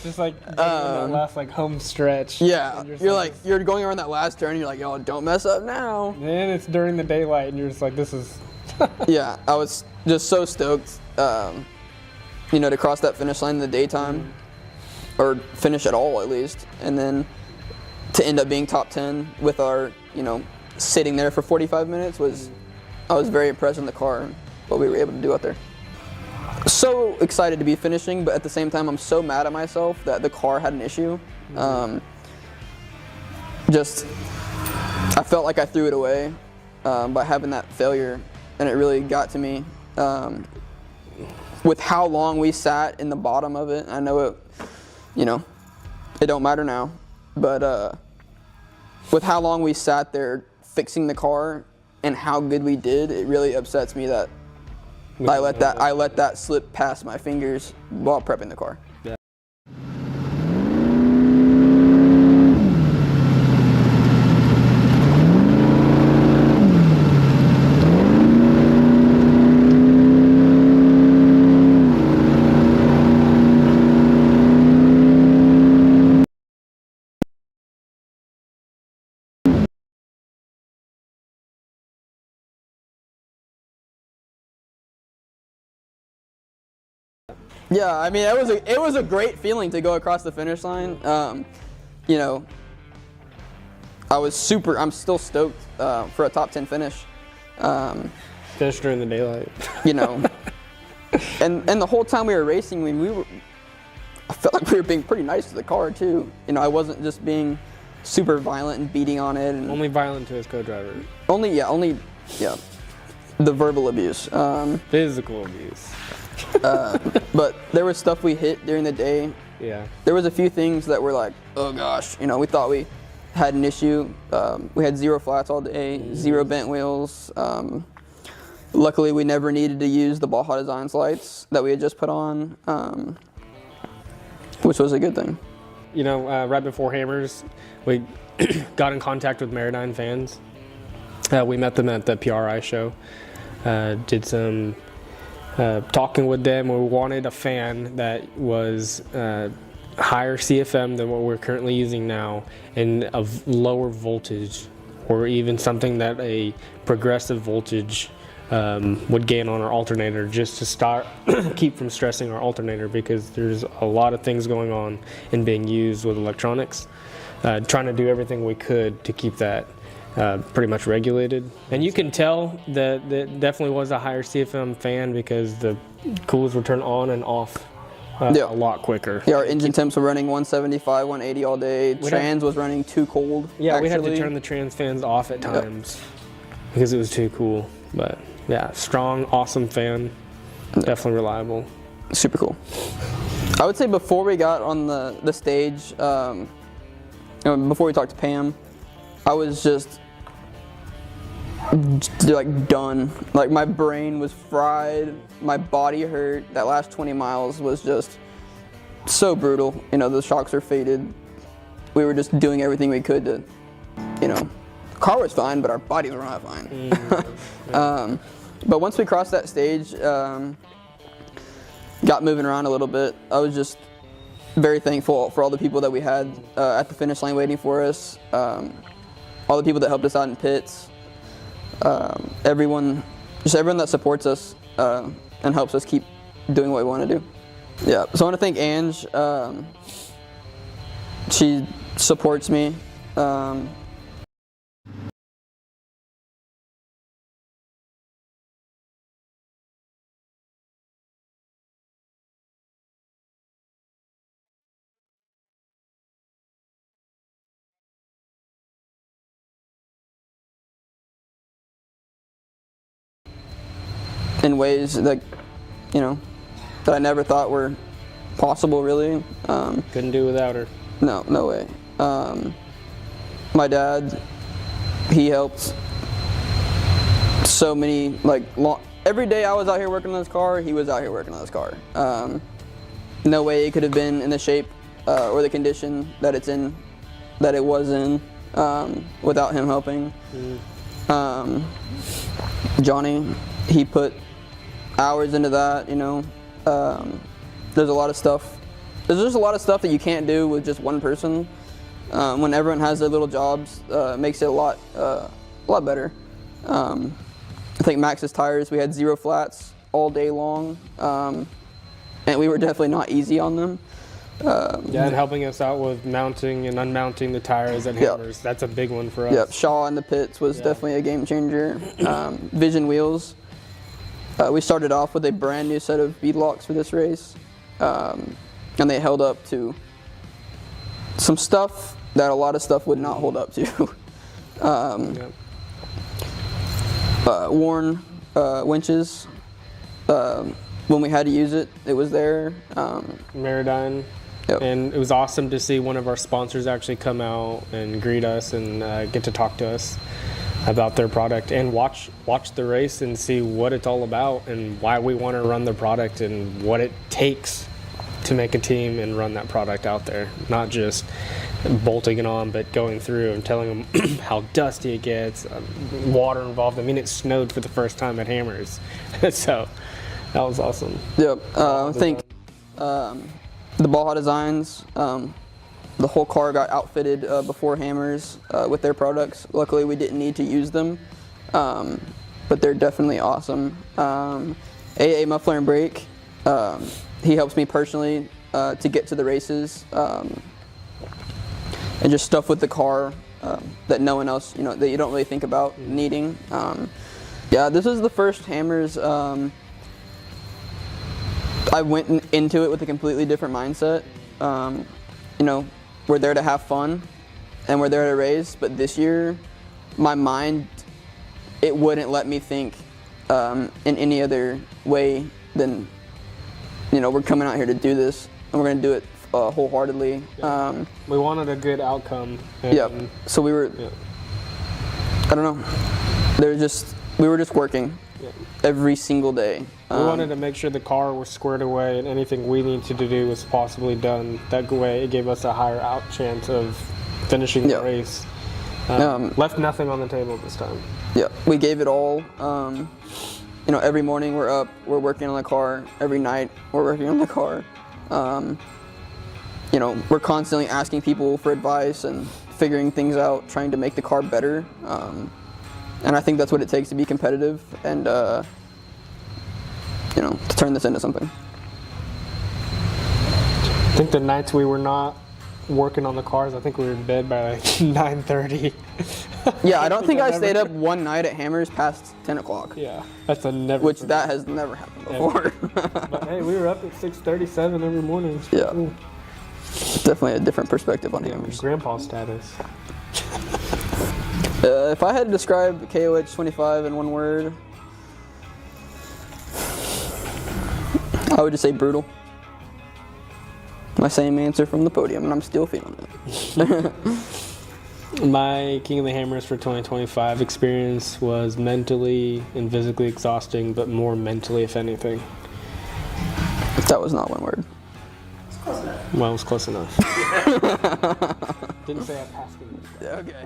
Just like that last home stretch. Yeah, And you're going around that last turn, and you're like, oh, don't mess up now. And then it's during the daylight, and you're just like, this is. Yeah, I was just so stoked, to cross that finish line in the daytime, or finish at all at least, and then to end up being top 10 with our, sitting there for 45 minutes I was very impressed in the car, what we were able to do out there. So excited to be finishing, but at the same time, I'm so mad at myself that the car had an issue. I felt like I threw it away by having that failure, and it really got to me. With how long we sat in the bottom of it, I know it don't matter now, but with how long we sat there fixing the car and how good we did, it really upsets me that I let that slip past my fingers while prepping the car. Yeah, I mean, it was a great feeling to go across the finish line. I'm still stoked for a top 10 finish. Finish during the daylight. And the whole time we were racing, I felt like we were being pretty nice to the car too. I wasn't just being super violent and beating on it. And Only violent to his co-driver. Only the verbal abuse. Physical abuse. But there was stuff we hit during the day. Yeah. There was a few things that were like, oh gosh, we thought we had an issue. We had 0 flats all day, 0 bent wheels. Luckily, we never needed to use the Baja Designs lights that we had just put on, which was a good thing. Right before Hammers, we got in contact with Meridyne fans. We met them at the PRI show, did some talking with them. We wanted a fan that was higher CFM than what we're currently using now, and of lower voltage, or even something that a progressive voltage would gain on our alternator, just to start keep from stressing our alternator, because there's a lot of things going on and being used with electronics. Trying to do everything we could to keep that pretty much regulated. And you can tell that it definitely was a higher CFM fan, because the coolers were turned on and off a lot quicker. Yeah, our engine temps were running 175, 180 all day. Trans was running too cold. Yeah, we had to turn the trans fans off at times. because it was too cool. But yeah, strong, awesome fan, definitely reliable. Super cool. I would say before we got on the stage, before we talked to Pam, I was just like done. Like my brain was fried, my body hurt. That last 20 miles was just so brutal. You know, the shocks were faded. We were just doing everything we could to, you know, car was fine, but our bodies were not fine. But once we crossed that stage, got moving around a little bit, I was just very thankful for all the people that we had at the finish line waiting for us, all the people that helped us out in pits, everyone that supports us and helps us keep doing what we want to do. Yeah, so I want to thank Ange. She supports me. In ways that, you know, that I never thought were possible, really. Couldn't do without her. No way. My dad, he helped so many, like, every day I was out here working on this car, he was out here working on this car. No way it could have been in the shape or the condition that it's in, that it was in, without him helping. Johnny, he put hours into that, you know. There's a lot of stuff. There's just a lot of stuff that you can't do with just one person. When everyone has their little jobs, makes it a lot better. I think Max's tires, we had 0 flats all day long, and we were definitely not easy on them. Yeah, and helping us out with mounting and unmounting the tires at Hammers. Yep. That's a big one for us. Yep, Shaw in the pits was definitely a game changer. Vision wheels. We started off with a brand new set of bead locks for this race, and they held up to some stuff that a lot of stuff would not hold up to. Worn winches. When we had to use it, it was there. Meridyne. Yep. And it was awesome to see one of our sponsors actually come out and greet us and get to talk to us about their product and watch the race and see what it's all about and why we want to run the product and what it takes to make a team and run that product out there. Not just bolting it on, but going through and telling them how dusty it gets, water involved. I mean, it snowed for the first time at Hammers. So that was awesome. Yep. I think the Baja Designs, the whole car got outfitted before Hammers with their products. Luckily, we didn't need to use them, but they're definitely awesome. AA Muffler and Brake, he helps me personally to get to the races, and just stuff with the car that no one else, you know, that you don't really think about needing. Yeah, this is the first Hammers. I went into it with a completely different mindset. You know, we're there to have fun and we're there to race, but this year my mind, it wouldn't let me think in any other way than, you know, we're coming out here to do this and we're going to do it wholeheartedly. We wanted a good outcome. Yep. So we were, I don't know, we were just working every single day. We wanted to make sure the car was squared away and anything we needed to do was possibly done. That way it gave us a higher out chance of finishing the race. Left nothing on the table this time. Yeah, we gave it all. You know, every morning we're up, we're working on the car. Every night we're working on the car. You know, we're constantly asking people for advice and figuring things out, trying to make the car better. And I think that's what it takes to be competitive and, you know, to turn this into something. I think the nights we were not working on the cars, I think we were in bed by like 9:30. Yeah, I don't think I stayed up one night at Hammers past 10 o'clock. Yeah, that's a never. Which that has never happened before. But hey, we were up at 6:37 every morning. Yeah, cool. Definitely a different perspective on Hammers. Grandpa status. If I had to describe KOH 25 in one word, I would just say brutal. My same answer from the podium, and I'm still feeling it. My King of the Hammers for 2025 experience was mentally and physically exhausting, but more mentally, if anything. That was not one word. Well, it was close enough. Didn't say I passed it. Okay.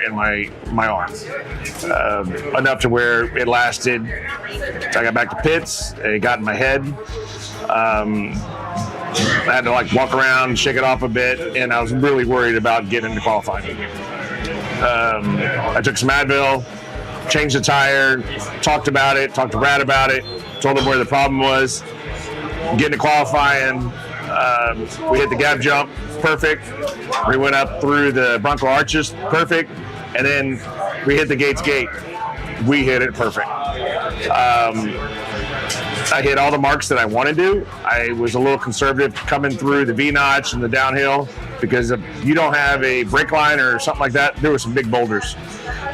In my arm, enough to where it lasted. I got back to pits. It got in my head. I had to like walk around, shake it off a bit, and I was really worried about getting into qualifying. I took some Advil, changed the tire, talked about it, talked to Brad about it, told him where the problem was. Getting to qualifying, we hit the gap jump, perfect. We went up through the Bronco arches, perfect. And then we hit the Gates gate. We hit it perfect. I hit all the marks that I wanted to. I was a little conservative coming through the V-notch and the downhill because if you don't have a brake line or something like that, there were some big boulders.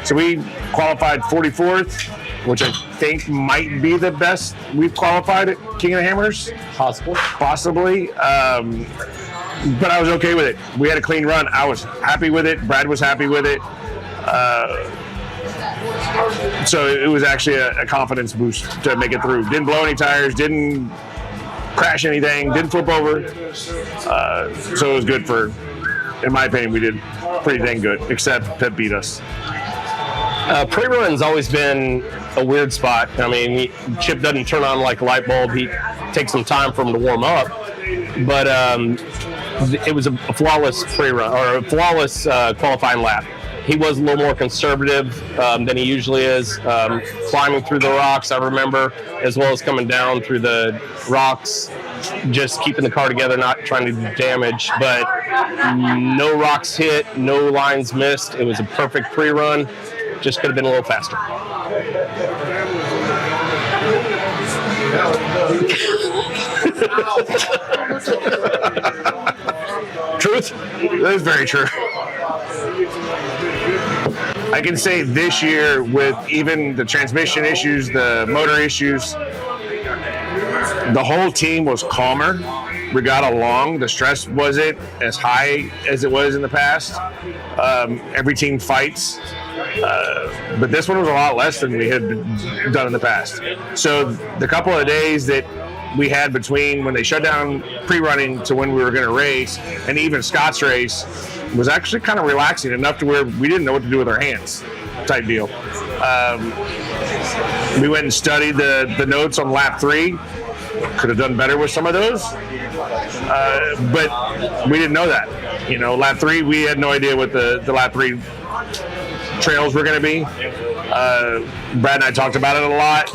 So we qualified 44th, which I think might be the best we've qualified at King of the Hammers. Possibly. But I was okay with it. We had a clean run. I was happy with it. Brad was happy with it. So it was actually a confidence boost to make it through. Didn't blow any tires, didn't crash anything, didn't flip over. So it was good for, in my opinion, we did pretty dang good, except Pip beat us. Pre-run's always been a weird spot. I mean, Chip doesn't turn on like a light bulb. He takes some time for him to warm up. But it was a flawless pre-run, or a flawless qualifying lap. He was a little more conservative than he usually is, climbing through the rocks, I remember, as well as coming down through the rocks, just keeping the car together, not trying to do damage. But no rocks hit, no lines missed. It was a perfect pre-run. Just could have been a little faster. Truth? That is very true. I can say this year, with even the transmission issues, the motor issues, the whole team was calmer. We got along. The stress wasn't as high as it was in the past. Every team fights. But this one was a lot less than we had done in the past. So the couple of days that we had between when they shut down pre-running to when we were going to race, and even Scott's race, was actually kind of relaxing enough to where we didn't know what to do with our hands, type deal. We went and studied the notes on lap 3. Could have done better with some of those, but we didn't know that. You know, lap 3, we had no idea what the lap 3 trails were going to be. Brad and I talked about it a lot.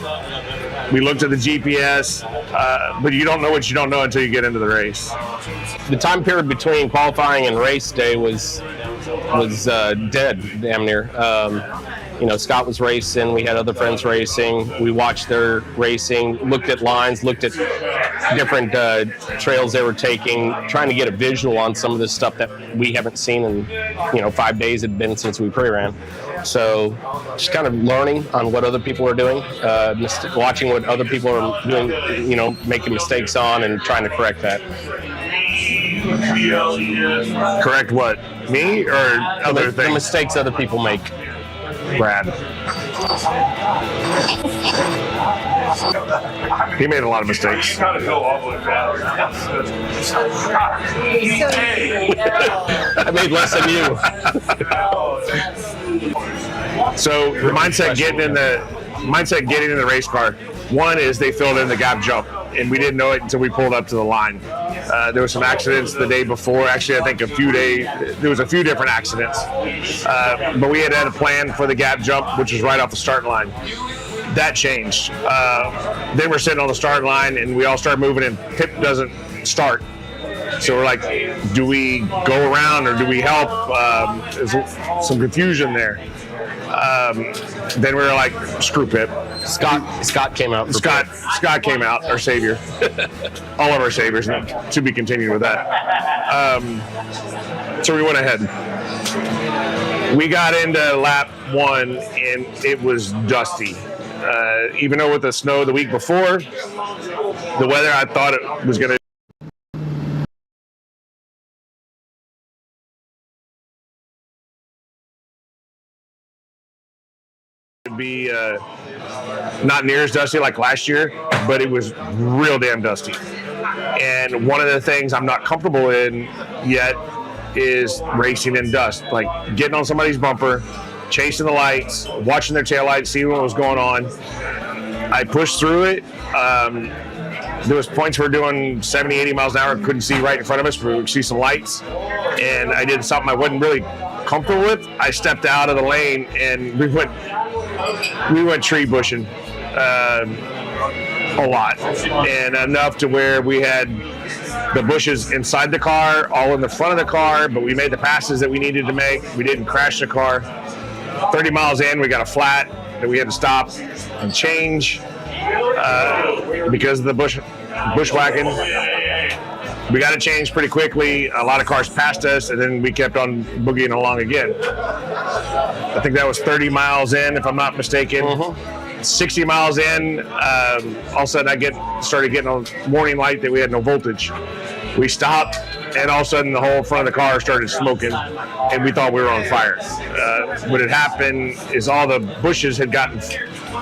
We looked at the GPS, but you don't know what you don't know until you get into the race. The time period between qualifying and race day was dead, damn near. You know, Scott was racing, we had other friends racing, we watched their racing, looked at lines, looked at different trails they were taking, trying to get a visual on some of this stuff that we haven't seen in, 5 days had been since we pre-ran. So just kind of learning on what other people are doing, watching what other people are doing, making mistakes on and trying to correct that. Correct what? Me or other things? The mistakes other people make. Brad. He made a lot of mistakes. I made less than you. So the mindset getting in the race car, one is they filled in the gap jump, and we didn't know it until we pulled up to the line. There were some accidents the day before. Actually, I think there was a few different accidents. But we had a plan for the gap jump, which was right off the start line. That changed. Then we're sitting on the start line, and we all start moving, and Pip doesn't start. So we're like, do we go around or do we help? There's some confusion there. Then we were like, screw Pip. Scott came out. Scott came out, our savior. All of our saviors, to be continued with that. So we went ahead. We got into lap 1 and it was dusty. Even though with the snow the week before, the weather, I thought it was going to be not near as dusty like last year, but it was real damn dusty. And one of the things I'm not comfortable in yet is racing in dust, like getting on somebody's bumper, chasing the lights, watching their taillights, seeing what was going on. I pushed through it. There was points where doing 70, 80 miles an hour, couldn't see right in front of us, but we could see some lights. And I did something I wasn't really comfortable with. I stepped out of the lane and we went tree bushing a lot, and enough to where we had the bushes inside the car, all in the front of the car, but we made the passes that we needed to make. We didn't crash the car. 30 miles in, we got a flat that we had to stop and change because of the bushwhacking. We got it changed pretty quickly. A lot of cars passed us, and then we kept on boogieing along again. I think that was 30 miles in, if I'm not mistaken. 60 miles in, all of a sudden I started getting a warning light that we had no voltage. We stopped, and all of a sudden the whole front of the car started smoking, and we thought we were on fire. What had happened is all the bushes had gotten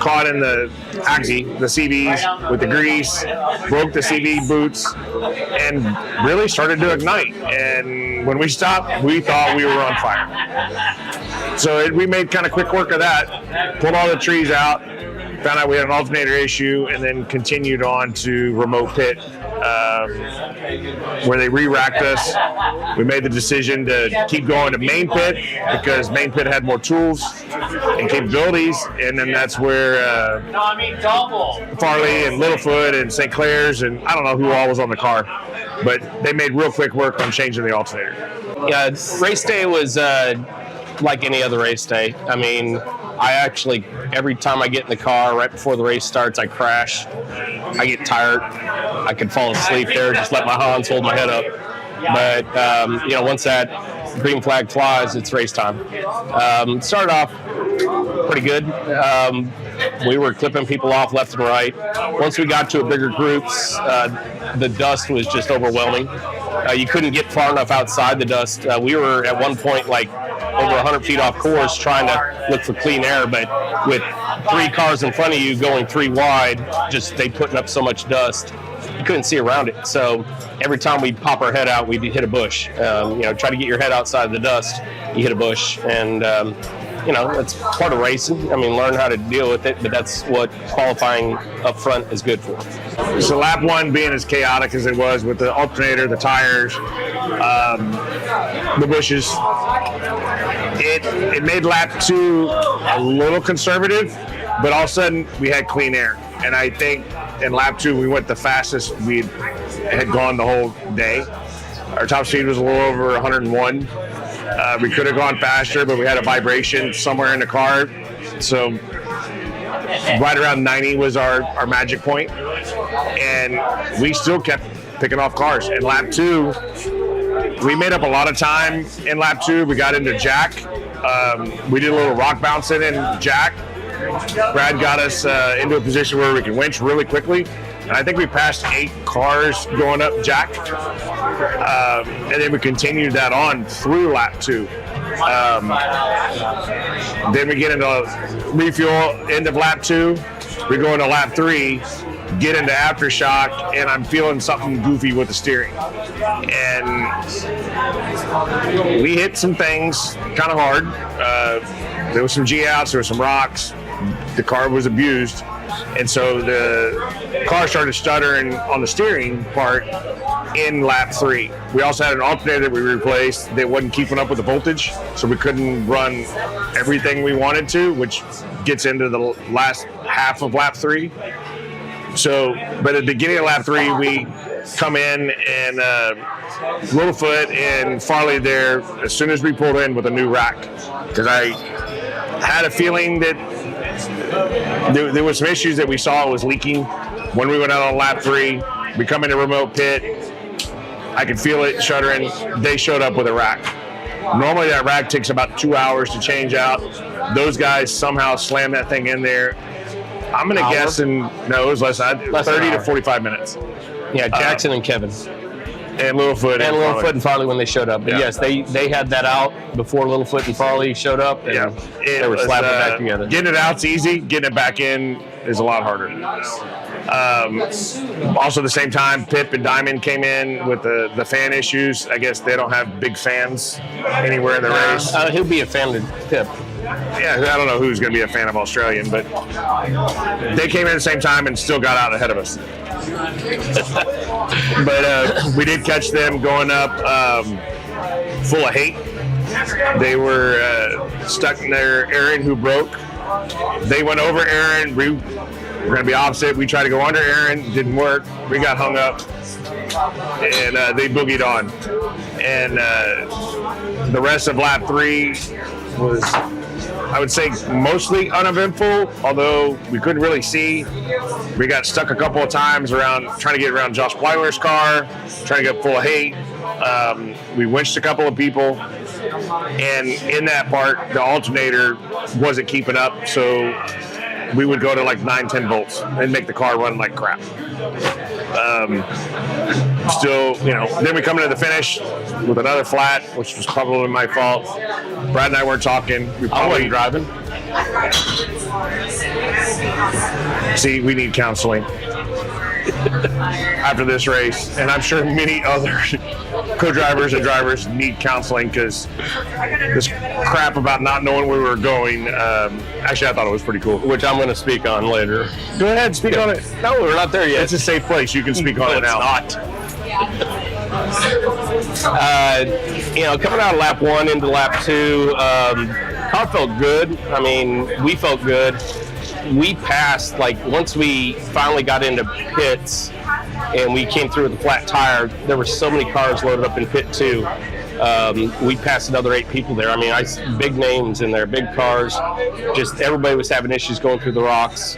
caught in the CVs with the grease, broke the CV boots, and really started to ignite. And when we stopped, we thought we were on fire. So we made kind of quick work of that, pulled all the trees out, found out we had an alternator issue, and then continued on to remote pit, where they re-racked us. We made the decision to keep going to main pit because main pit had more tools and capabilities, and then that's where Farley and Littlefoot and St. Clair's and I don't know who all was on the car, but they made real quick work on changing the alternator. Yeah, race day was like any other race day. I mean, I actually, every time I get in the car right before the race starts, I crash. I get tired. I could fall asleep there, just let my Hans hold my head up. But, once that green flag flies, it's race time. Started off pretty good. We were clipping people off left and right. Once we got to a bigger groups, the dust was just overwhelming. You couldn't get far enough outside the dust. We were at one point like over 100 feet off course trying to look for clean air, but with 3 cars in front of you going 3 wide, just they putting up so much dust, you couldn't see around it. So every time we'd pop our head out, we'd hit a bush. Try to get your head outside of the dust, you hit a bush. And, that's part of racing. I mean, learn how to deal with it, but that's what qualifying up front is good for. So lap 1 being as chaotic as it was with the alternator, the tires, the bushes, it made lap 2 a little conservative, but all of a sudden we had clean air. And I think in lap 2 we went the fastest we had gone the whole day. Our top speed was a little over 101. We could have gone faster, but we had a vibration somewhere in the car. So right around 90 was our magic point. And we still kept picking off cars. In lap 2, we made up a lot of time in lap 2. We got into Jack. We did a little rock bouncing in Jack. Brad got us into a position where we could winch really quickly. And I think we passed 8 cars going up Jack. And then we continued that on through lap 2. Then we get into refuel, end of lap 2. We go into lap 3, get into aftershock, and I'm feeling something goofy with the steering. And we hit some things kind of hard. There was some G-outs, there were some rocks. The car was abused. And so the car started stuttering on the steering part in lap 3. We also had an alternator that we replaced that wasn't keeping up with the voltage, so we couldn't run everything we wanted to, which gets into the last half of lap 3. So, but at the beginning of lap 3, we come in and Littlefoot and Farley there as soon as we pulled in with a new rack, because I had a feeling that there was some issues that we saw was leaking when we went out on lap 3. We come into remote pit. I could feel it shuddering. They showed up with a rack. Normally that rack takes about 2 hours to change out. Those guys somehow slammed that thing in there. I'm going to guess no, it was less 30 to 45 minutes. Yeah, Jackson and Kevin. And Littlefoot. And Littlefoot and Farley when they showed up. But yes, they had that out before Littlefoot and Farley showed up. And they were slapping it back together. Getting it out's easy. Getting it back in is a lot harder. Also, at the same time, Pip and Diamond came in with the fan issues. I guess they don't have big fans anywhere in the race. He'll be a fan of Pip. Yeah, I don't know who's going to be a fan of Australian, but they came in at the same time and still got out ahead of us. But we did catch them going up full of hate. They were stuck in their Aaron, who broke. They went over Aaron. We're going to be opposite. We tried to go under Aaron. Didn't work. We got hung up. And they boogied on. And the rest of lap 3 was, I would say, mostly uneventful, although we couldn't really see. We got stuck a couple of times around trying to get around Josh Blyler's car, trying to get full of hate. We winched a couple of people, and in that part, the alternator wasn't keeping up, so we would go to like 9-10 volts and make the car run like crap. Still, then we come into the finish with another flat, which was probably my fault. Brad and I weren't talking. I wasn't driving. See, we need counseling after this race, and I'm sure many other co-drivers and drivers need counseling because this crap about not knowing where we were going. Actually, I thought it was pretty cool. Which I'm going to speak on later. Go ahead, speak on it. No, we're not there yet. It's a safe place. You can speak on it now. It's not. Coming out of lap 1 into lap 2, car felt good. I mean, we felt good. We passed, once we finally got into pits and we came through with a flat tire, there were so many cars loaded up in pit 2. We passed another 8 people there. I mean, big names in there, big cars. Just everybody was having issues going through the rocks.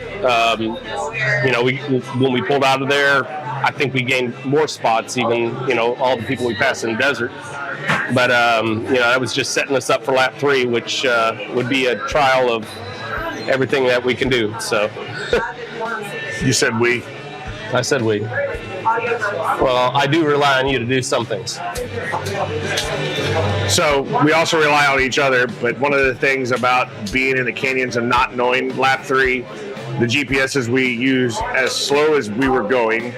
When we pulled out of there, I think we gained more spots, even, all the people we passed in the desert. But, that was just setting us up for lap 3, which would be a trial of everything that we can do. So You said we. I said we. Well, I do rely on you to do some things. So we also rely on each other, but one of the things about being in the canyons and not knowing lap 3, the GPSs we use as slow as we were going,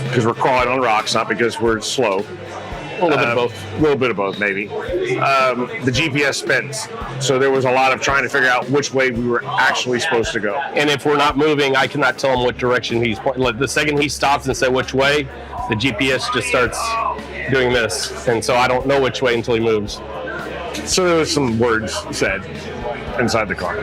because we're crawling on rocks, not because we're slow. A little bit of both. A little bit of both, maybe. The GPS spins. So there was a lot of trying to figure out which way we were actually supposed to go. And if we're not moving, I cannot tell him what direction he's pointing. The second he stops and says which way, the GPS just starts doing this. And so I don't know which way until he moves. So there was some words said inside the car.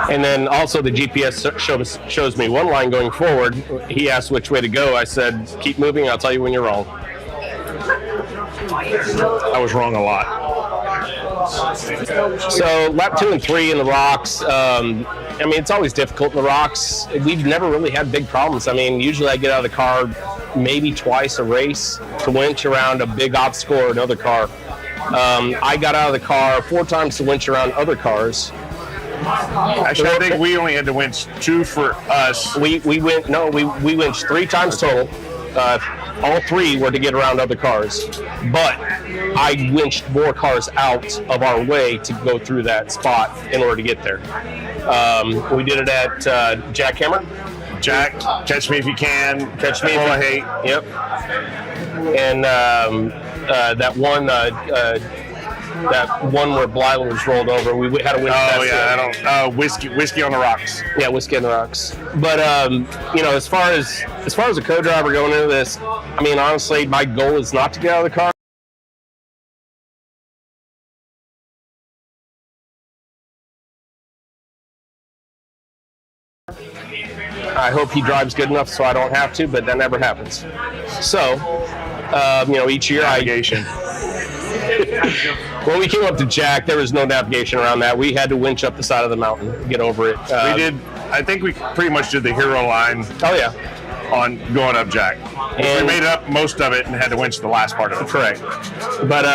And then also the GPS shows me one line going forward. He asked which way to go. I said, keep moving. I'll tell you when you're wrong. I was wrong a lot. So lap 2 and 3 in the rocks. It's always difficult in the rocks. We've never really had big problems. Usually I get out of the car maybe twice a race to winch around a big obstacle or another car. I got out of the car 4 times to winch around other cars. Actually, I think we only had to winch 2 for us. We winched 3 times total. All 3 were to get around other cars, but I winched more cars out of our way to go through that spot in order to get there. We did it at Jackhammer. Jack, catch me if you can. Catch me if you hate. Yep. And that one where Blyler was rolled over, we had a winch. Oh yeah, whiskey on the rocks. Yeah, whiskey on the rocks. But as far as a co-driver going into this, honestly, my goal is not to get out of the car. I hope he drives good enough so I don't have to, but that never happens. So, each year Navigation. When we came up to Jack, there was no navigation around that. We had to winch up the side of the mountain to get over it. We did. I think we pretty much did the hero line. Oh yeah. on going up Jack. And we made up most of it and had to winch the last part of it. Correct. But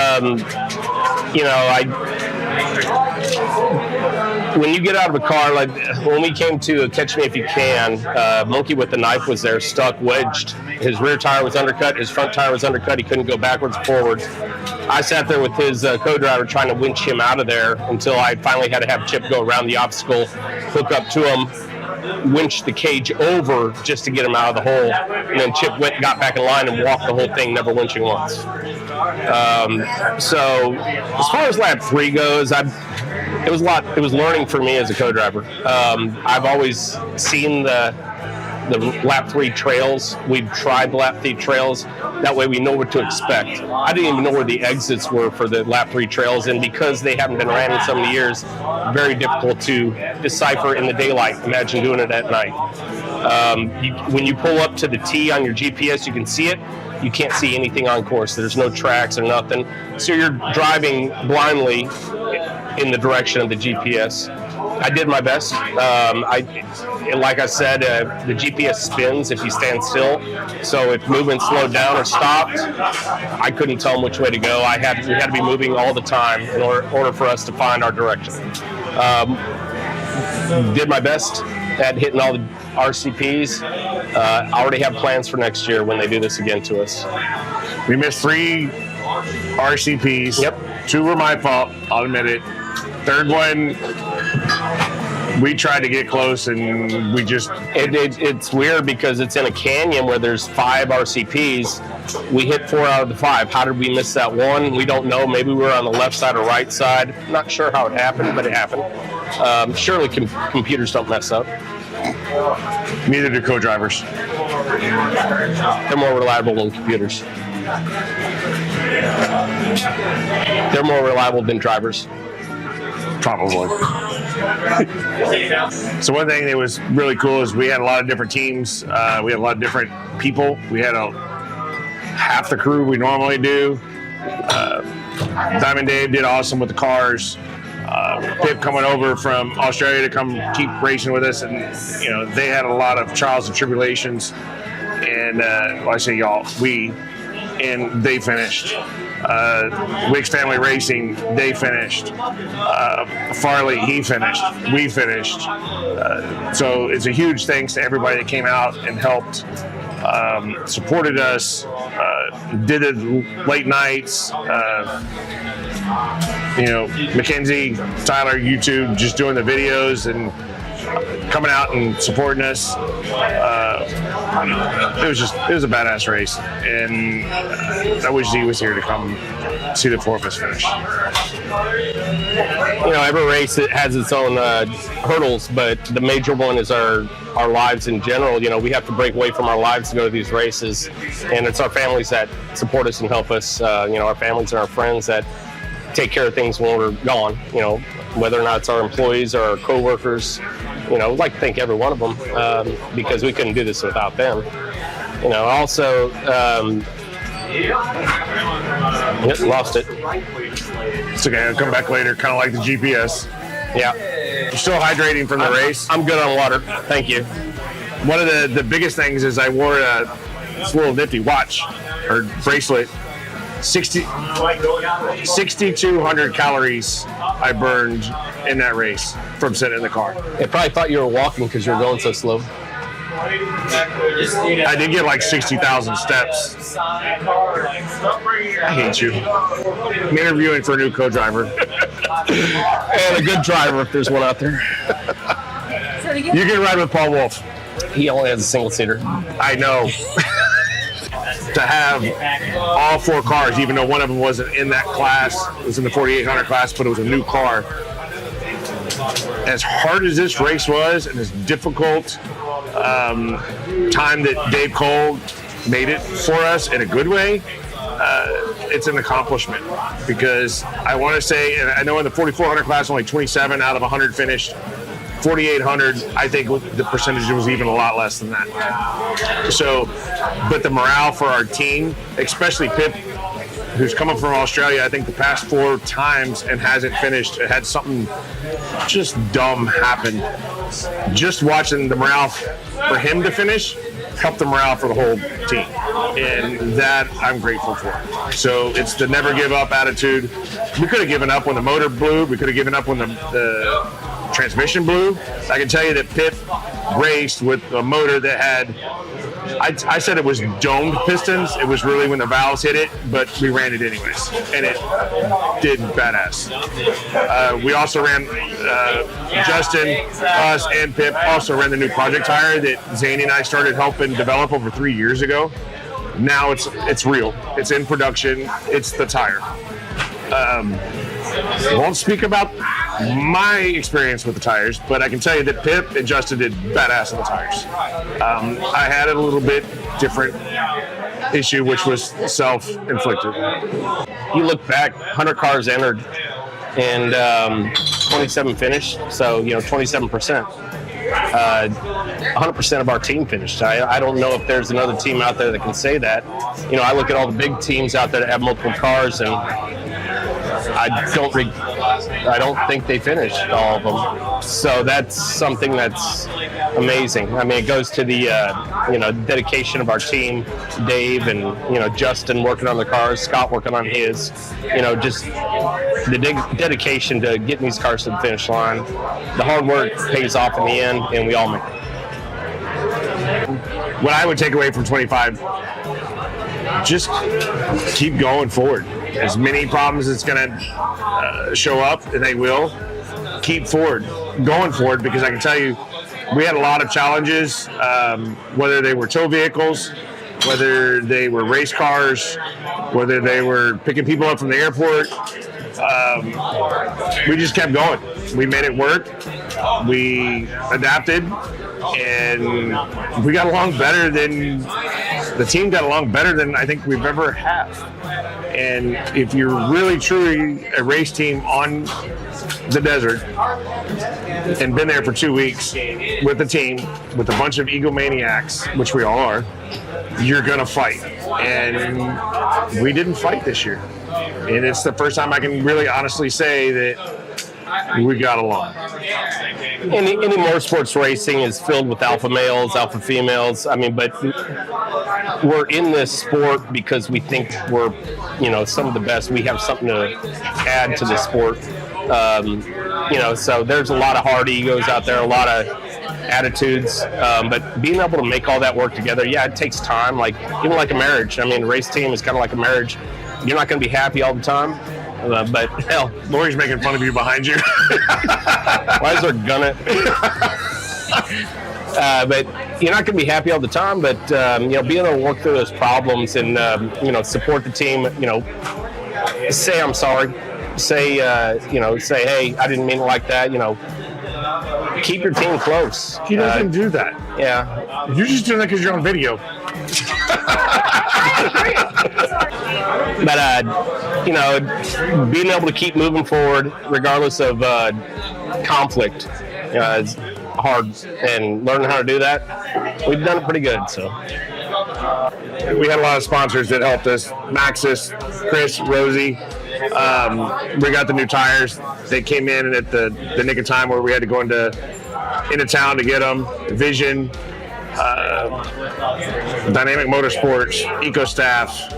when you get out of a car, like when we came to Catch Me If You Can, Monkey with the Knife was there, stuck, wedged. His rear tire was undercut, his front tire was undercut. He couldn't go backwards or forwards. I sat there with his co-driver trying to winch him out of there until I finally had to have Chip go around the obstacle, hook up to him, winch the cage over just to get him out of the hole. And then Chip got back in line and walked the whole thing, never winching once. So as far as lap 3 goes, it was learning for me as a co-driver. I've always seen the lap 3 trails. We've tried the lap 3 trails. That way we know what to expect. I didn't even know where the exits were for the lap 3 trails, and because they haven't been ran in so many years, very difficult to decipher in the daylight. Imagine doing it at night. When you pull up to the T on your GPS, you can see it. You can't see anything on course. There's no tracks or nothing. So you're driving blindly in the direction of the GPS. I did my best. Like I said, the GPS spins if you stand still. So if movement slowed down or stopped, I couldn't tell them which way to go. We had to be moving all the time in order for us to find our direction. Did my best at hitting all the RCPs. I already have plans for next year when they do this again to us. We missed 3 RCPs. Yep. 2 were my fault, I'll admit it. 3rd one, we tried to get close and we just... It's weird because it's in a canyon where there's 5 RCPs. We hit 4 out of the 5. How did we miss that one? We don't know. Maybe we were on the left side or right side. Not sure how it happened, but it happened. Surely computers don't mess up. Neither do co-drivers. They're more reliable than computers. They're more reliable than drivers. Probably. So one thing that was really cool is we had a lot of different teams. We had a lot of different people. We had half the crew we normally do. Diamond Dave did awesome with the cars. Pip coming over from Australia to come keep racing with us, and they had a lot of trials and tribulations. And I say y'all, and they finished. Wicks Family Racing, they finished. Farley, he finished. We finished. So it's a huge thanks to everybody that came out and helped, supported us, did it late nights. Mackenzie, Tyler, YouTube, just doing the videos and coming out and supporting us. It was a badass race, and I wish Z was here to come see the 4 of us finish. Every race has its own hurdles, but the major one is our lives in general. We have to break away from our lives to go to these races, and it's our families that support us and help us. Our families and our friends that take care of things when we're gone. Whether or not it's our employees or our co-workers. I'd like to thank every one of them because we couldn't do this without them. Also, lost it. It's okay, I'll come back later, kind of like the GPS. Yeah. You're still hydrating from the race? I'm good on water, thank you. One of the biggest things is I wore this little nifty watch or bracelet. 6,200 calories I burned in that race from sitting in the car. They probably thought you were walking because you were going so slow. I did get like 60,000 steps. I hate you. I'm interviewing for a new co-driver. And a good driver if there's one out there. You can ride with Paul Wolf. He only has a single seater. I know. To have all 4 cars, even though one of them wasn't in that class, it was in the 4,800 class, but it was a new car. As hard as this race was, and as difficult time that Dave Cole made it for us in a good way, it's an accomplishment. Because I want to say, and I know in the 4,400 class, only 27 out of 100 finished. 4,800, I think the percentage was even a lot less than that. So, but the morale for our team, especially Pip, who's coming from Australia, I think the past 4 times and hasn't finished, it had something just dumb happen. Just watching the morale for him to finish helped the morale for the whole team, and that I'm grateful for. So it's the never give up attitude. We could have given up when the motor blew. We could have given up when the transmission blew. I can tell you that Pip raced with a motor that had, I said it was domed pistons. It was really when the valves hit it, but we ran it anyways, and it did badass. We also ran, Justin, us, and Pip also ran the new project tire that Zany and I started helping develop over 3 years ago. Now it's real. It's in production. It's the tire. Won't speak about my experience with the tires, but I can tell you that Pip and Justin did badass on the tires. I had a little bit different issue, which was self-inflicted. You look back, 100 cars entered and 27 finished, so 27%. 100% of our team finished. I don't know if there's another team out there that can say that. I look at all the big teams out there that have multiple cars, and I don't think they finished all of them. So that's something that's amazing. I mean, it goes to the dedication of our team, Dave and Justin working on the cars, Scott working on his. Just the dedication to getting these cars to the finish line. The hard work pays off in the end, and we all make it. What I would take away from 25, just keep going forward. As many problems as it's going to show up, and they will, keep going forward, because I can tell you, we had a lot of challenges, whether they were tow vehicles, whether they were race cars, whether they were picking people up from the airport. We just kept going. We made it work. We adapted, and we got along better than the team got along better than I think we've ever had. And if you're really truly a race team on the desert and been there for 2 weeks with the team, with a bunch of egomaniacs, which we all are, you're gonna fight. And we didn't fight this year. And it's the first time I can really honestly say that we got along. Any motorsports racing is filled with alpha males, alpha females. I mean, but we're in this sport because we think we're, some of the best. We have something to add to the sport. So there's a lot of hard egos out there, a lot of attitudes, but being able to make all that work together, it takes time. Even like a marriage. I mean, a race team is kind of like a marriage. You're not going to be happy all the time. But hell, Lori's making fun of you behind you. Why is there a gun at me? But you're not going to be happy all the time. But being able to work through those problems and support the team. Say I'm sorry. Say hey, I didn't mean it like that. Keep your team close. He doesn't do that. Yeah, you're just doing that because you're on video. But being able to keep moving forward regardless of conflict is hard, and learning how to do that, we've done it pretty good. So we had a lot of sponsors that helped us: Maxis, Chris, Rosie. We got the new tires. They came in at the nick of time where we had to go into town to get them. Vision, Dynamic Motorsports, EcoStaff,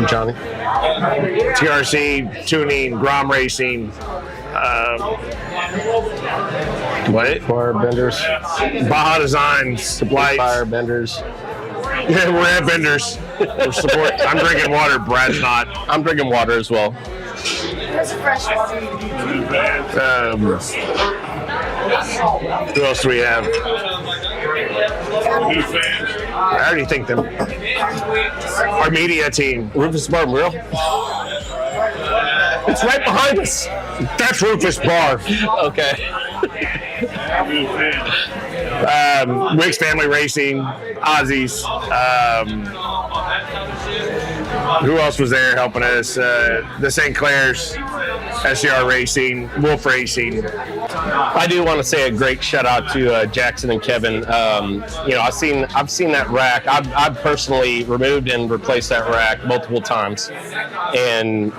Johnny, TRC, Tuning, Grom Racing. What? Firebenders, Baja Designs, Lights. Firebenders. Yeah, we're at Benders. We're support. I'm drinking water. Brad's not. I'm drinking water as well. Who else do we have? I already think them. Our media team. Rufus Bar and Grill. It's right behind us. That's Rufus Bar. Okay. Rick's Family Racing, Ozzy's. Who else was there helping us? The St. Clair's, SCR Racing, Wolf Racing. I do want to say a great shout out to Jackson and Kevin. I've seen that rack. I've personally removed and replaced that rack multiple times, and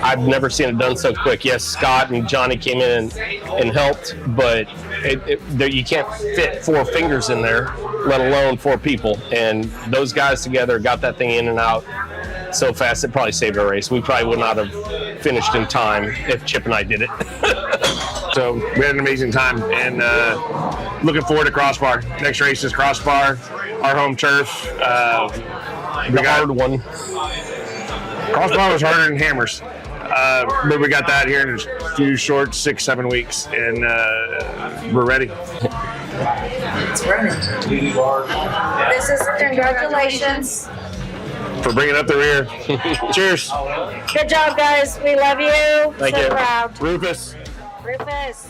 I've never seen it done so quick. Yes, Scott and Johnny came in and helped, but you can't fit 4 fingers in there. let alone 4 people. And those guys together got that thing in and out so fast it probably saved our race. We probably would not have finished in time if Chip and I did it. So we had an amazing time, and looking forward to Crossbar. Next race is Crossbar, our home turf. We got hard one. Crossbar was harder than Hammers, but we got that here in a few short 6-7 weeks, and we're ready. It's running. This is congratulations. For bringing up the rear. Cheers. Good job, guys. We love you. Thank so you. proud. Rufus. Rufus.